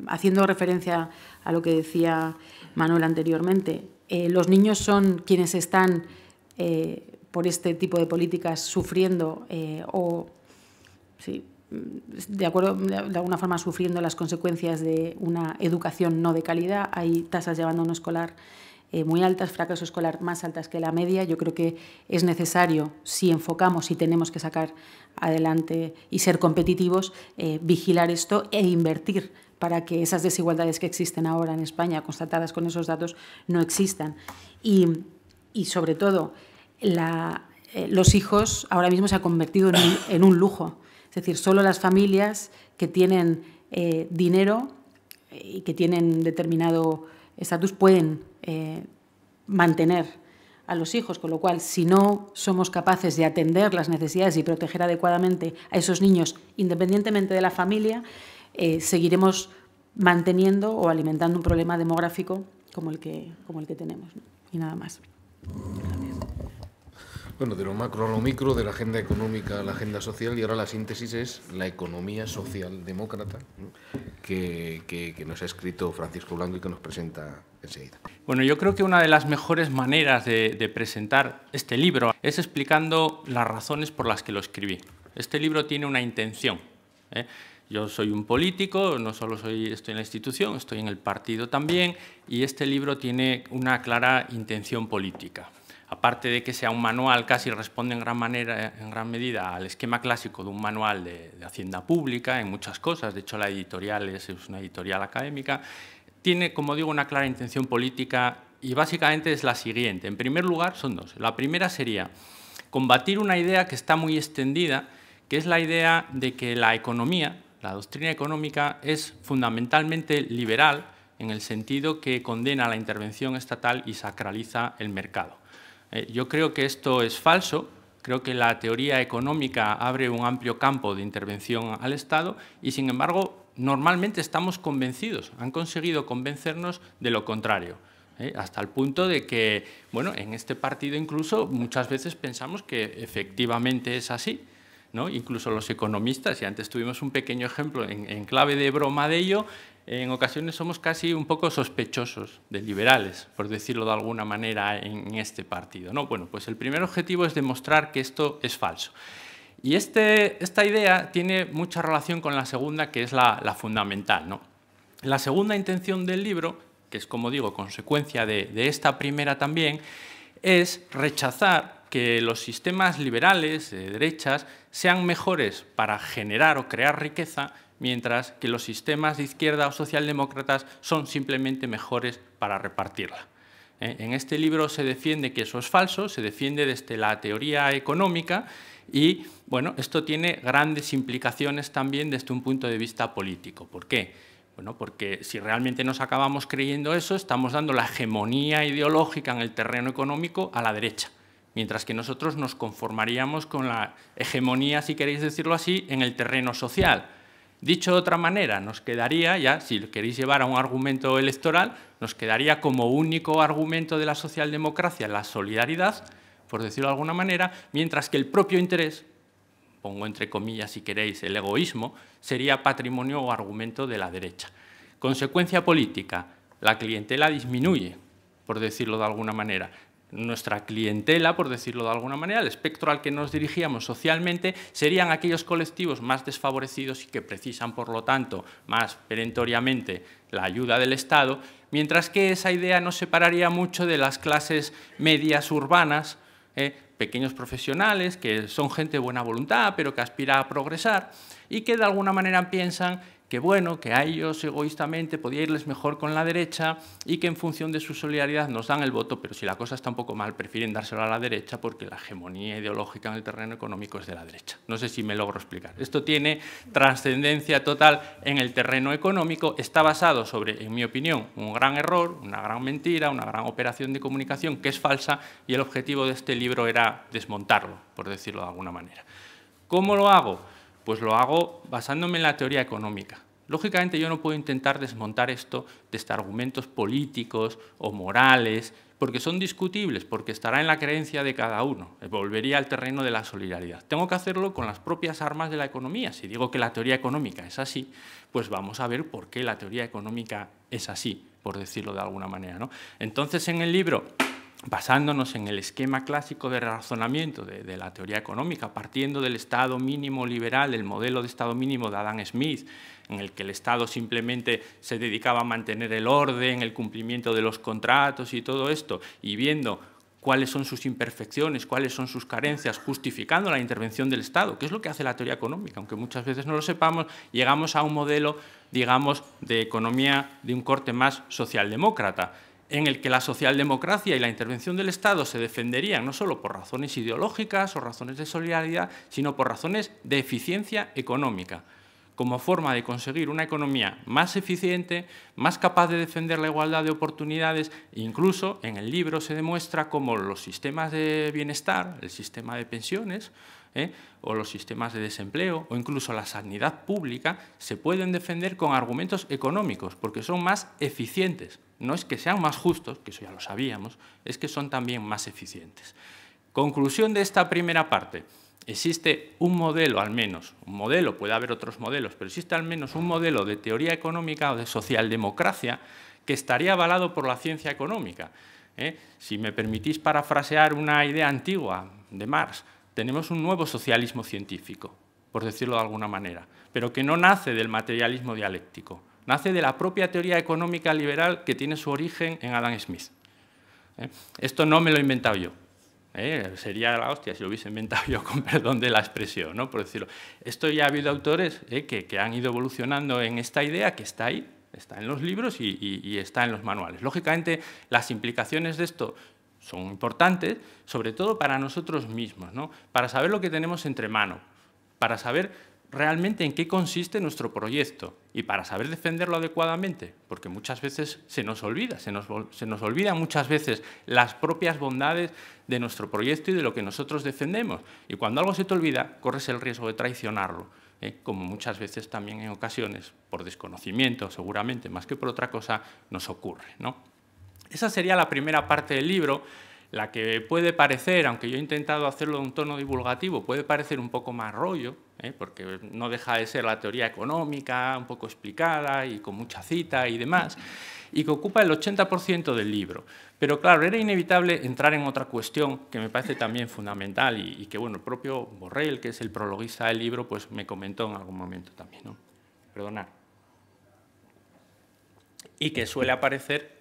haciendo referencia a lo que decía Manuel anteriormente. Los niños son quienes están, por este tipo de políticas, sufriendo de alguna forma sufriendo las consecuencias de una educación no de calidad. Hay tasas de abandono escolar muy altas, fracaso escolar más altas que la media. Yo creo que es necesario, si enfocamos y tenemos que sacar adelante y ser competitivos, vigilar esto e invertir para que esas desigualdades que existen ahora en España, constatadas con esos datos, no existan. Y sobre todo, los hijos ahora mismo se ha convertido en un lujo. Es decir, solo las familias que tienen dinero y que tienen determinado estatus pueden mantener a los hijos, con lo cual, si no somos capaces de atender las necesidades y proteger adecuadamente a esos niños, independientemente de la familia, seguiremos manteniendo o alimentando un problema demográfico como el que tenemos, ¿no? Y nada más. Gracias. Bueno, de lo macro a lo micro, de la agenda económica a la agenda social, y ahora la síntesis es la economía socialdemócrata, ¿no? que nos ha escrito Francisco Blanco y que nos presenta enseguida. Bueno, yo creo que una de las mejores maneras de presentar este libro es explicando las razones por las que lo escribí. Este libro tiene una intención, ¿eh? Yo soy un político, no solo estoy en la institución, estoy en el partido también, y este libro tiene una clara intención política. Aparte de que sea un manual, casi responde en gran medida al esquema clásico de un manual de Hacienda Pública en muchas cosas. De hecho, la editorial es una editorial académica. Tiene, como digo, una clara intención política y básicamente es la siguiente. En primer lugar, son dos. La primera sería combatir una idea que está muy extendida, que es la idea de que la economía, la doctrina económica, es fundamentalmente liberal en el sentido que condena la intervención estatal y sacraliza el mercado. Yo creo que esto es falso, creo que la teoría económica abre un amplio campo de intervención al Estado y, sin embargo, normalmente estamos convencidos, han conseguido convencernos de lo contrario, hasta el punto de que, bueno, en este partido incluso muchas veces pensamos que efectivamente es así, ¿no? Incluso los economistas, y antes tuvimos un pequeño ejemplo en clave de broma de ello, en ocasiones somos casi un poco sospechosos de liberales, por decirlo de alguna manera, en este partido, ¿no? Bueno, pues el primer objetivo es demostrar que esto es falso. Y esta idea tiene mucha relación con la segunda, que es la fundamental, ¿no? La segunda intención del libro, que es, como digo, consecuencia de esta primera también, es rechazar que los sistemas liberales de derechas sean mejores para generar o crear riqueza, mientras que los sistemas de izquierda o socialdemócratas son simplemente mejores para repartirla. En este libro se defiende que eso es falso, se defiende desde la teoría económica y, bueno, esto tiene grandes implicaciones también desde un punto de vista político. ¿Por qué? Bueno, porque si realmente nos acabamos creyendo eso, estamos dando la hegemonía ideológica en el terreno económico a la derecha, mientras que nosotros nos conformaríamos con la hegemonía, si queréis decirlo así, en el terreno social. Dicho de otra manera, nos quedaría ya, si lo queréis llevar a un argumento electoral, nos quedaría como único argumento de la socialdemocracia la solidaridad, por decirlo de alguna manera, mientras que el propio interés, pongo entre comillas si queréis el egoísmo, sería patrimonio o argumento de la derecha. Consecuencia política, la clientela disminuye, por decirlo de alguna manera. Nuestra clientela, por decirlo de alguna manera, el espectro al que nos dirigíamos socialmente, serían aquellos colectivos más desfavorecidos y que precisan, por lo tanto, más perentoriamente la ayuda del Estado, mientras que esa idea nos separaría mucho de las clases medias urbanas, pequeños profesionales, que son gente de buena voluntad, pero que aspira a progresar y que de alguna manera piensan que, bueno, que a ellos egoístamente podía irles mejor con la derecha y que en función de su solidaridad nos dan el voto, pero si la cosa está un poco mal, prefieren dárselo a la derecha porque la hegemonía ideológica en el terreno económico es de la derecha. No sé si me logro explicar. Esto tiene trascendencia total en el terreno económico, está basado sobre, en mi opinión, un gran error, una gran mentira, una gran operación de comunicación que es falsa y el objetivo de este libro era desmontarlo, por decirlo de alguna manera. ¿Cómo lo hago? Pues lo hago basándome en la teoría económica. Lógicamente yo no puedo intentar desmontar esto desde argumentos políticos o morales, porque son discutibles, porque estará en la creencia de cada uno. Volvería al terreno de la solidaridad. Tengo que hacerlo con las propias armas de la economía. Si digo que la teoría económica es así, pues vamos a ver por qué la teoría económica es así, por decirlo de alguna manera, ¿no? Entonces, en el libro, basándonos en el esquema clásico de razonamiento de la teoría económica, partiendo del Estado mínimo liberal, del modelo de Estado mínimo de Adam Smith, en el que el Estado simplemente se dedicaba a mantener el orden, el cumplimiento de los contratos y todo esto, y viendo cuáles son sus imperfecciones, cuáles son sus carencias, justificando la intervención del Estado, que es lo que hace la teoría económica, aunque muchas veces no lo sepamos, llegamos a un modelo, digamos, de economía de un corte más socialdemócrata. en el que la socialdemocracia y la intervención del Estado se defenderían no solo por razones ideológicas o razones de solidaridad, sino por razones de eficiencia económica, como forma de conseguir una economía más eficiente, más capaz de defender la igualdad de oportunidades. Incluso en el libro se demuestra cómo los sistemas de bienestar, el sistema de pensiones, o los sistemas de desempleo, o incluso la sanidad pública, se pueden defender con argumentos económicos, porque son más eficientes. No es que sean más justos, que eso ya lo sabíamos, es que son también más eficientes. Conclusión de esta primera parte. Existe un modelo, al menos, un modelo, puede haber otros modelos, pero existe al menos un modelo de teoría económica o de socialdemocracia que estaría avalado por la ciencia económica. Si me permitís parafrasear una idea antigua de Marx, tenemos un nuevo socialismo científico, por decirlo de alguna manera, pero que no nace del materialismo dialéctico, nace de la propia teoría económica liberal que tiene su origen en Adam Smith. Esto no me lo he inventado yo. Sería la hostia si lo hubiese inventado yo, con perdón de la expresión, ¿no? Por decirlo. Esto ya ha habido autores que han ido evolucionando en esta idea, que está ahí, está en los libros y está en los manuales. Lógicamente, las implicaciones de esto son importantes, sobre todo para nosotros mismos, ¿no? Para saber lo que tenemos entre manos, para saber realmente en qué consiste nuestro proyecto y para saber defenderlo adecuadamente, porque muchas veces se nos olvida, se nos olvidan muchas veces las propias bondades de nuestro proyecto y de lo que nosotros defendemos. Y cuando algo se te olvida, corres el riesgo de traicionarlo, como muchas veces también en ocasiones, por desconocimiento seguramente, más que por otra cosa, nos ocurre, ¿no? Esa sería la primera parte del libro, la que puede parecer, aunque yo he intentado hacerlo de un tono divulgativo, puede parecer un poco más rollo, porque no deja de ser la teoría económica, un poco explicada y con mucha cita y demás, y que ocupa el 80% del libro. Pero claro, era inevitable entrar en otra cuestión que me parece también fundamental y que bueno, el propio Borrell, que es el prologuista del libro, pues me comentó en algún momento también, ¿no? Perdonad. Y que suele aparecer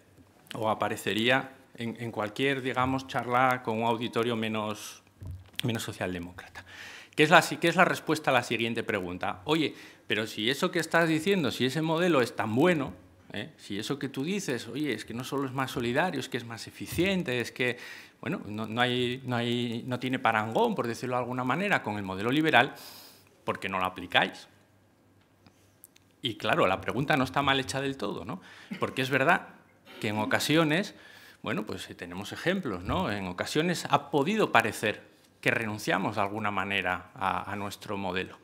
o aparecería en cualquier, digamos, charla con un auditorio menos socialdemócrata. ¿Qué es la respuesta a la siguiente pregunta? Oye, pero si eso que estás diciendo, si ese modelo es tan bueno, si eso que tú dices, oye, es que no solo es más solidario, es que es más eficiente, es que, bueno, no tiene parangón, por decirlo de alguna manera, con el modelo liberal, ¿por qué no lo aplicáis? Y claro, la pregunta no está mal hecha del todo, ¿no? Porque es verdad que en ocasiones, bueno, pues tenemos ejemplos, ¿no? En ocasiones ha podido parecer que renunciamos de alguna manera a nuestro modelo.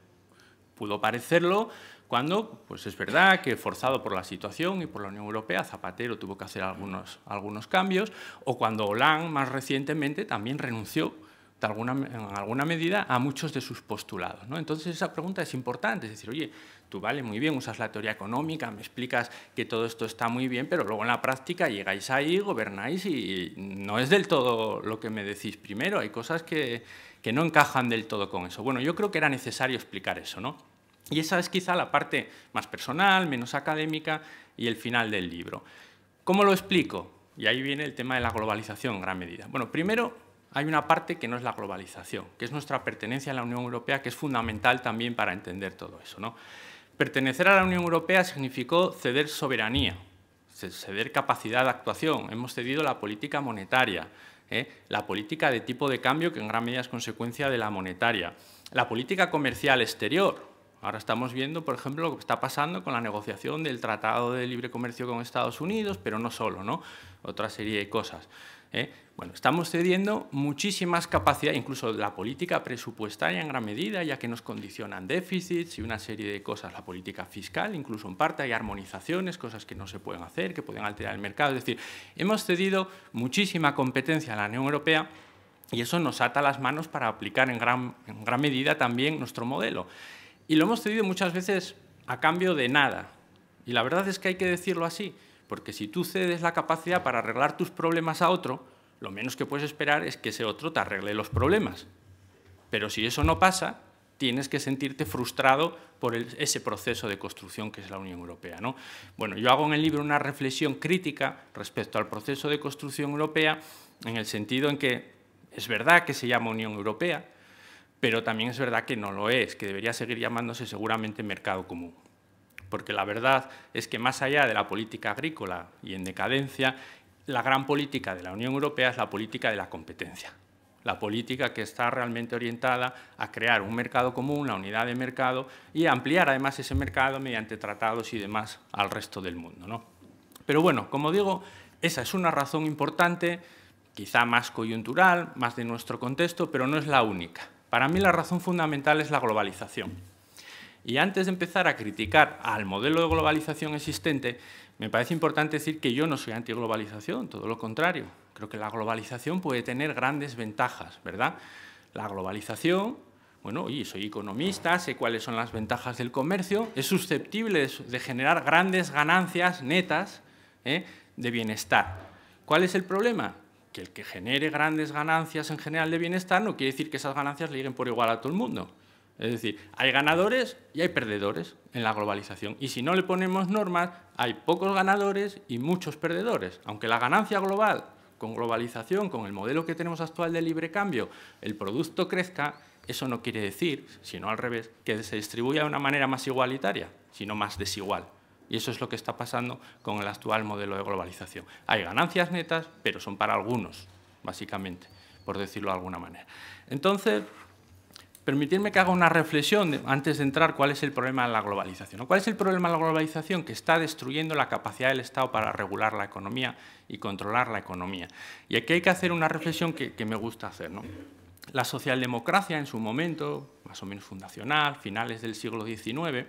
Pudo parecerlo cuando, pues es verdad que forzado por la situación y por la Unión Europea, Zapatero tuvo que hacer algunos cambios, o cuando Hollande, más recientemente, también renunció en alguna medida a muchos de sus postulados, ¿no? Entonces esa pregunta es importante, es decir, oye, tú vale, muy bien, usas la teoría económica, me explicas que todo esto está muy bien, pero luego en la práctica llegáis ahí, gobernáis y no es del todo lo que me decís primero, hay cosas que no encajan del todo con eso. Bueno, yo creo que era necesario explicar eso, ¿no? Y esa es quizá la parte más personal, menos académica y el final del libro. ¿Cómo lo explico? Y ahí viene el tema de la globalización en gran medida. Bueno, primero hay una parte que no es la globalización, que es nuestra pertenencia a la Unión Europea, que es fundamental también para entender todo eso, ¿no? Pertenecer a la Unión Europea significó ceder soberanía, ceder capacidad de actuación. Hemos cedido la política monetaria, la política de tipo de cambio, que en gran medida es consecuencia de la monetaria, la política comercial exterior. Ahora estamos viendo, por ejemplo, lo que está pasando con la negociación del Tratado de Libre Comercio con Estados Unidos, pero no solo, ¿no? Otra serie de cosas. Bueno, estamos cediendo muchísimas capacidades, incluso la política presupuestaria en gran medida, ya que nos condicionan déficits y una serie de cosas. La política fiscal, incluso en parte hay armonizaciones, cosas que no se pueden hacer, que pueden alterar el mercado. Es decir, hemos cedido muchísima competencia a la Unión Europea y eso nos ata las manos para aplicar en gran medida también nuestro modelo. Y lo hemos cedido muchas veces a cambio de nada. Y la verdad es que hay que decirlo así, porque si tú cedes la capacidad para arreglar tus problemas a otro, lo menos que puedes esperar es que ese otro te arregle los problemas. Pero si eso no pasa, tienes que sentirte frustrado por ese proceso de construcción que es la Unión Europea, ¿no? Bueno, yo hago en el libro una reflexión crítica respecto al proceso de construcción europea, en el sentido en que es verdad que se llama Unión Europea, pero también es verdad que no lo es, que debería seguir llamándose seguramente mercado común. Porque la verdad es que más allá de la política agrícola y en decadencia, la gran política de la Unión Europea es la política de la competencia. La política que está realmente orientada a crear un mercado común, la unidad de mercado, y a ampliar además ese mercado mediante tratados y demás al resto del mundo, ¿no? Pero bueno, como digo, esa es una razón importante, quizá más coyuntural, más de nuestro contexto, pero no es la única. Para mí la razón fundamental es la globalización. Y antes de empezar a criticar al modelo de globalización existente, me parece importante decir que yo no soy antiglobalización, todo lo contrario. Creo que la globalización puede tener grandes ventajas, ¿verdad? La globalización, bueno, oye, soy economista, sé cuáles son las ventajas del comercio, es susceptible de generar grandes ganancias netas de bienestar. ¿Cuál es el problema? Que el que genere grandes ganancias en general de bienestar no quiere decir que esas ganancias le lleguen por igual a todo el mundo. Es decir, hay ganadores y hay perdedores en la globalización. Y si no le ponemos normas, hay pocos ganadores y muchos perdedores. Aunque la ganancia global, con globalización, con el modelo que tenemos actual de libre cambio, el producto crezca, eso no quiere decir, sino al revés, que se distribuya de una manera más igualitaria, sino más desigual. Y eso es lo que está pasando con el actual modelo de globalización. Hay ganancias netas, pero son para algunos, básicamente, por decirlo de alguna manera. Entonces, permitidme que haga una reflexión antes de entrar cuál es el problema de la globalización. ¿Cuál es el problema de la globalización? Que está destruyendo la capacidad del Estado para regular la economía y controlar la economía. Y aquí hay que hacer una reflexión que me gusta hacer, ¿no? La socialdemocracia en su momento, más o menos fundacional, finales del siglo XIX,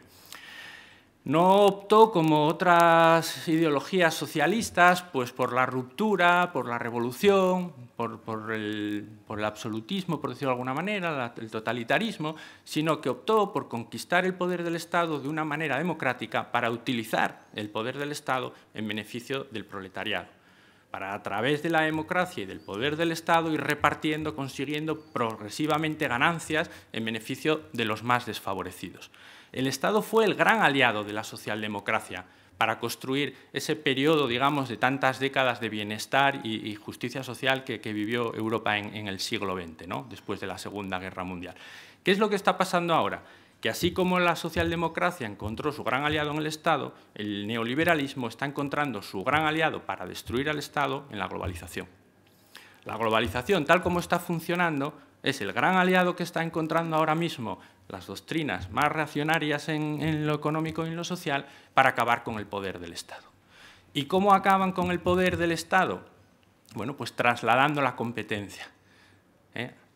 no optó, como otras ideologías socialistas, pues por la ruptura, por la revolución, por el absolutismo, por decirlo de alguna manera, el totalitarismo, sino que optó por conquistar el poder del Estado de una manera democrática para utilizar el poder del Estado en beneficio del proletariado, para a través de la democracia y del poder del Estado ir repartiendo, consiguiendo progresivamente ganancias en beneficio de los más desfavorecidos. El Estado fue el gran aliado de la socialdemocracia para construir ese periodo, digamos, de tantas décadas de bienestar y justicia social que vivió Europa en el siglo XX, ¿no? Después de la Segunda Guerra Mundial. ¿Qué es lo que está pasando ahora? Que así como la socialdemocracia encontró su gran aliado en el Estado, el neoliberalismo está encontrando su gran aliado para destruir al Estado en la globalización. La globalización, tal como está funcionando, es el gran aliado que está encontrando ahora mismo las doctrinas más reaccionarias en lo económico y en lo social para acabar con el poder del Estado. ¿Y cómo acaban con el poder del Estado? Bueno, pues trasladando la competencia.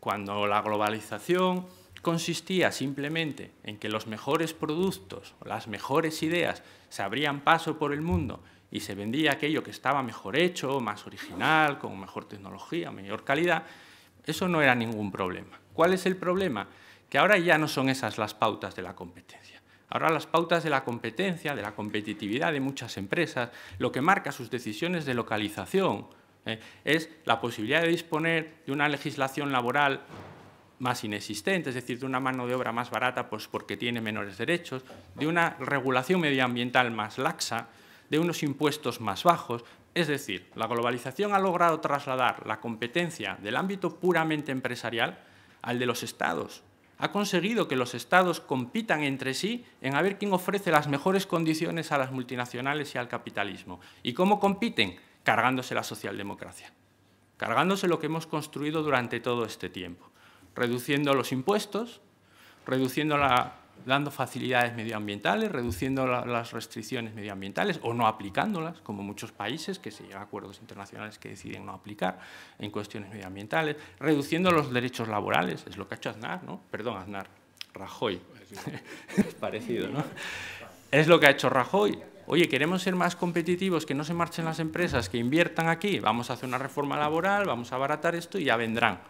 Cuando la globalización consistía simplemente en que los mejores productos, las mejores ideas se abrían paso por el mundo y se vendía aquello que estaba mejor hecho, más original, con mejor tecnología, mayor calidad, eso no era ningún problema. ¿Cuál es el problema? Que ahora ya no son esas las pautas de la competencia. Ahora las pautas de la competencia, de la competitividad de muchas empresas, lo que marca sus decisiones de localización es la posibilidad de disponer de una legislación laboral más inexistente, es decir, de una mano de obra más barata pues porque tiene menores derechos, de una regulación medioambiental más laxa, de unos impuestos más bajos. Es decir, la globalización ha logrado trasladar la competencia del ámbito puramente empresarial al de los Estados. Ha conseguido que los Estados compitan entre sí en a ver quién ofrece las mejores condiciones a las multinacionales y al capitalismo. ¿Y cómo compiten? Cargándose la socialdemocracia, cargándose lo que hemos construido durante todo este tiempo, reduciendo los impuestos, dando facilidades medioambientales, reduciendo las restricciones medioambientales o no aplicándolas, como muchos países que se llegan a acuerdos internacionales que deciden no aplicar en cuestiones medioambientales, reduciendo los derechos laborales, es lo que ha hecho Aznar, ¿no? Perdón, Aznar, Rajoy, es parecido, ¿no? Es lo que ha hecho Rajoy. Oye, queremos ser más competitivos, que no se marchen las empresas, que inviertan aquí, vamos a hacer una reforma laboral, vamos a abaratar esto y ya vendrán.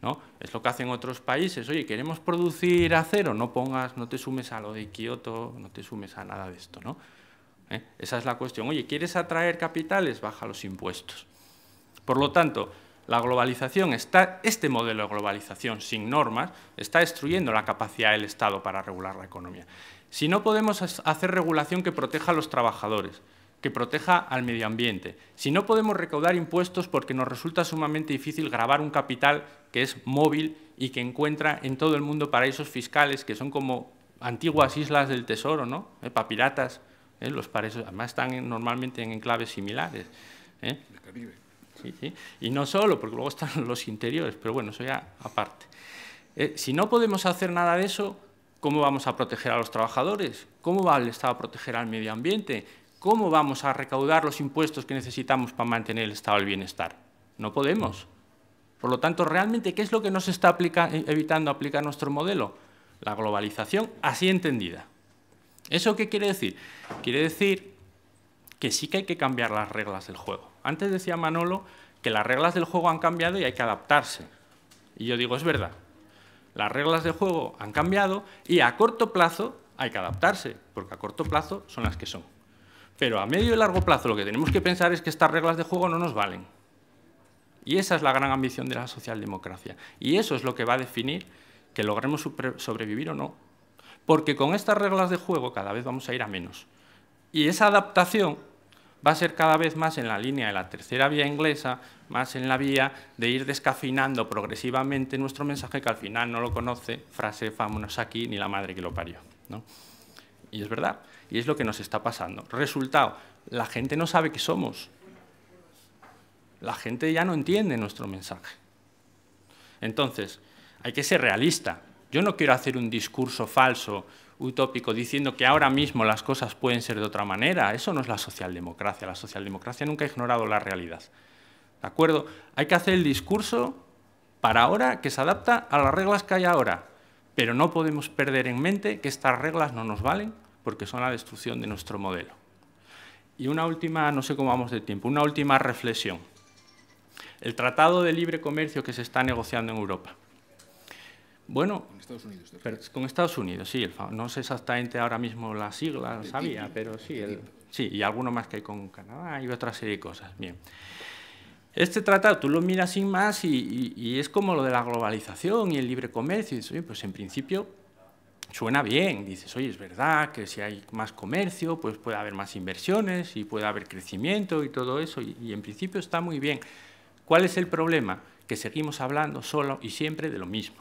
¿No? Es lo que hacen otros países. Oye, queremos producir acero, no te sumes a lo de Kioto, no te sumes a nada de esto, ¿no? Esa es la cuestión. Oye, ¿quieres atraer capitales? Baja los impuestos. Por lo tanto, la globalización este modelo de globalización sin normas está destruyendo la capacidad del Estado para regular la economía. Si no podemos hacer regulación que proteja a los trabajadores, que proteja al medio ambiente, si no podemos recaudar impuestos porque nos resulta sumamente difícil gravar un capital que es móvil y que encuentra en todo el mundo paraísos fiscales, que son como antiguas islas del tesoro, ¿no? Para piratas, los paraísos, además están normalmente en enclaves similares. ¿eh? Sí, sí. Y no solo, porque luego están los interiores, pero bueno, eso ya aparte. Si no podemos hacer nada de eso, ¿cómo vamos a proteger a los trabajadores? ¿Cómo va el Estado a proteger al medio ambiente? ¿Cómo vamos a recaudar los impuestos que necesitamos para mantener el estado del bienestar? No podemos. Por lo tanto, realmente, ¿qué es lo que nos está evitando aplicar nuestro modelo? La globalización así entendida. ¿Eso qué quiere decir? Quiere decir que sí que hay que cambiar las reglas del juego. Antes decía Manolo que las reglas del juego han cambiado y hay que adaptarse. Y yo digo, es verdad. Las reglas del juego han cambiado y a corto plazo hay que adaptarse, porque a corto plazo son las que son. Pero a medio y largo plazo lo que tenemos que pensar es que estas reglas de juego no nos valen. Y esa es la gran ambición de la socialdemocracia. Y eso es lo que va a definir que logremos sobrevivir o no. Porque con estas reglas de juego cada vez vamos a ir a menos. Y esa adaptación va a ser cada vez más en la línea de la tercera vía inglesa, más en la vía de ir descafeinando progresivamente nuestro mensaje, que al final no lo conoce, frase famosa aquí, ni la madre que lo parió, ¿no? Y es verdad, y es lo que nos está pasando. Resultado, la gente no sabe qué somos. La gente ya no entiende nuestro mensaje. Entonces, hay que ser realista. Yo no quiero hacer un discurso falso, utópico, diciendo que ahora mismo las cosas pueden ser de otra manera. Eso no es la socialdemocracia. La socialdemocracia nunca ha ignorado la realidad. ¿De acuerdo? Hay que hacer el discurso para ahora que se adapta a las reglas que hay ahora. Pero no podemos perder en mente que estas reglas no nos valen porque son la destrucción de nuestro modelo. Y una última, no sé cómo vamos de tiempo, una última reflexión. El Tratado de Libre Comercio que se está negociando en Europa. Bueno, con Estados Unidos. Con Estados Unidos, sí. No sé exactamente ahora mismo las siglas, sabía, pero sí. Sí, y alguno más que hay con Canadá y otra serie de cosas. Bien. Este tratado tú lo miras sin más y es como lo de la globalización y el libre comercio. Y dices, oye, pues en principio suena bien. Dices, oye, es verdad que si hay más comercio, pues puede haber más inversiones y puede haber crecimiento y todo eso. Y en principio está muy bien. ¿Cuál es el problema? Que seguimos hablando solo y siempre de lo mismo.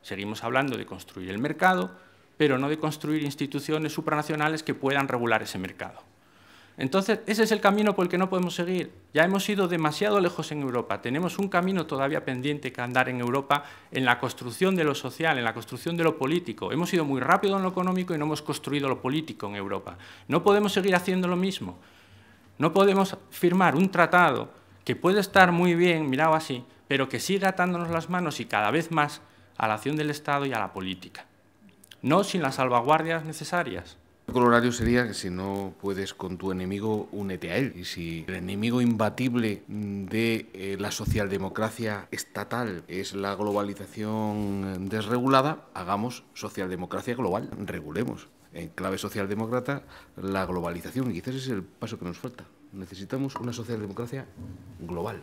Seguimos hablando de construir el mercado, pero no de construir instituciones supranacionales que puedan regular ese mercado. Entonces, ese es el camino por el que no podemos seguir. Ya hemos ido demasiado lejos en Europa. Tenemos un camino todavía pendiente que andar en Europa en la construcción de lo social, en la construcción de lo político. Hemos ido muy rápido en lo económico y no hemos construido lo político en Europa. No podemos seguir haciendo lo mismo. No podemos firmar un tratado que puede estar muy bien, mirado así, pero que siga atándonos las manos y cada vez más a la acción del Estado y a la política. No sin las salvaguardias necesarias. El colorario sería que si no puedes con tu enemigo, únete a él. Y si el enemigo imbatible de la socialdemocracia estatal es la globalización desregulada, hagamos socialdemocracia global, regulemos. En clave socialdemócrata, la globalización. Y quizás ese es el paso que nos falta. Necesitamos una socialdemocracia global.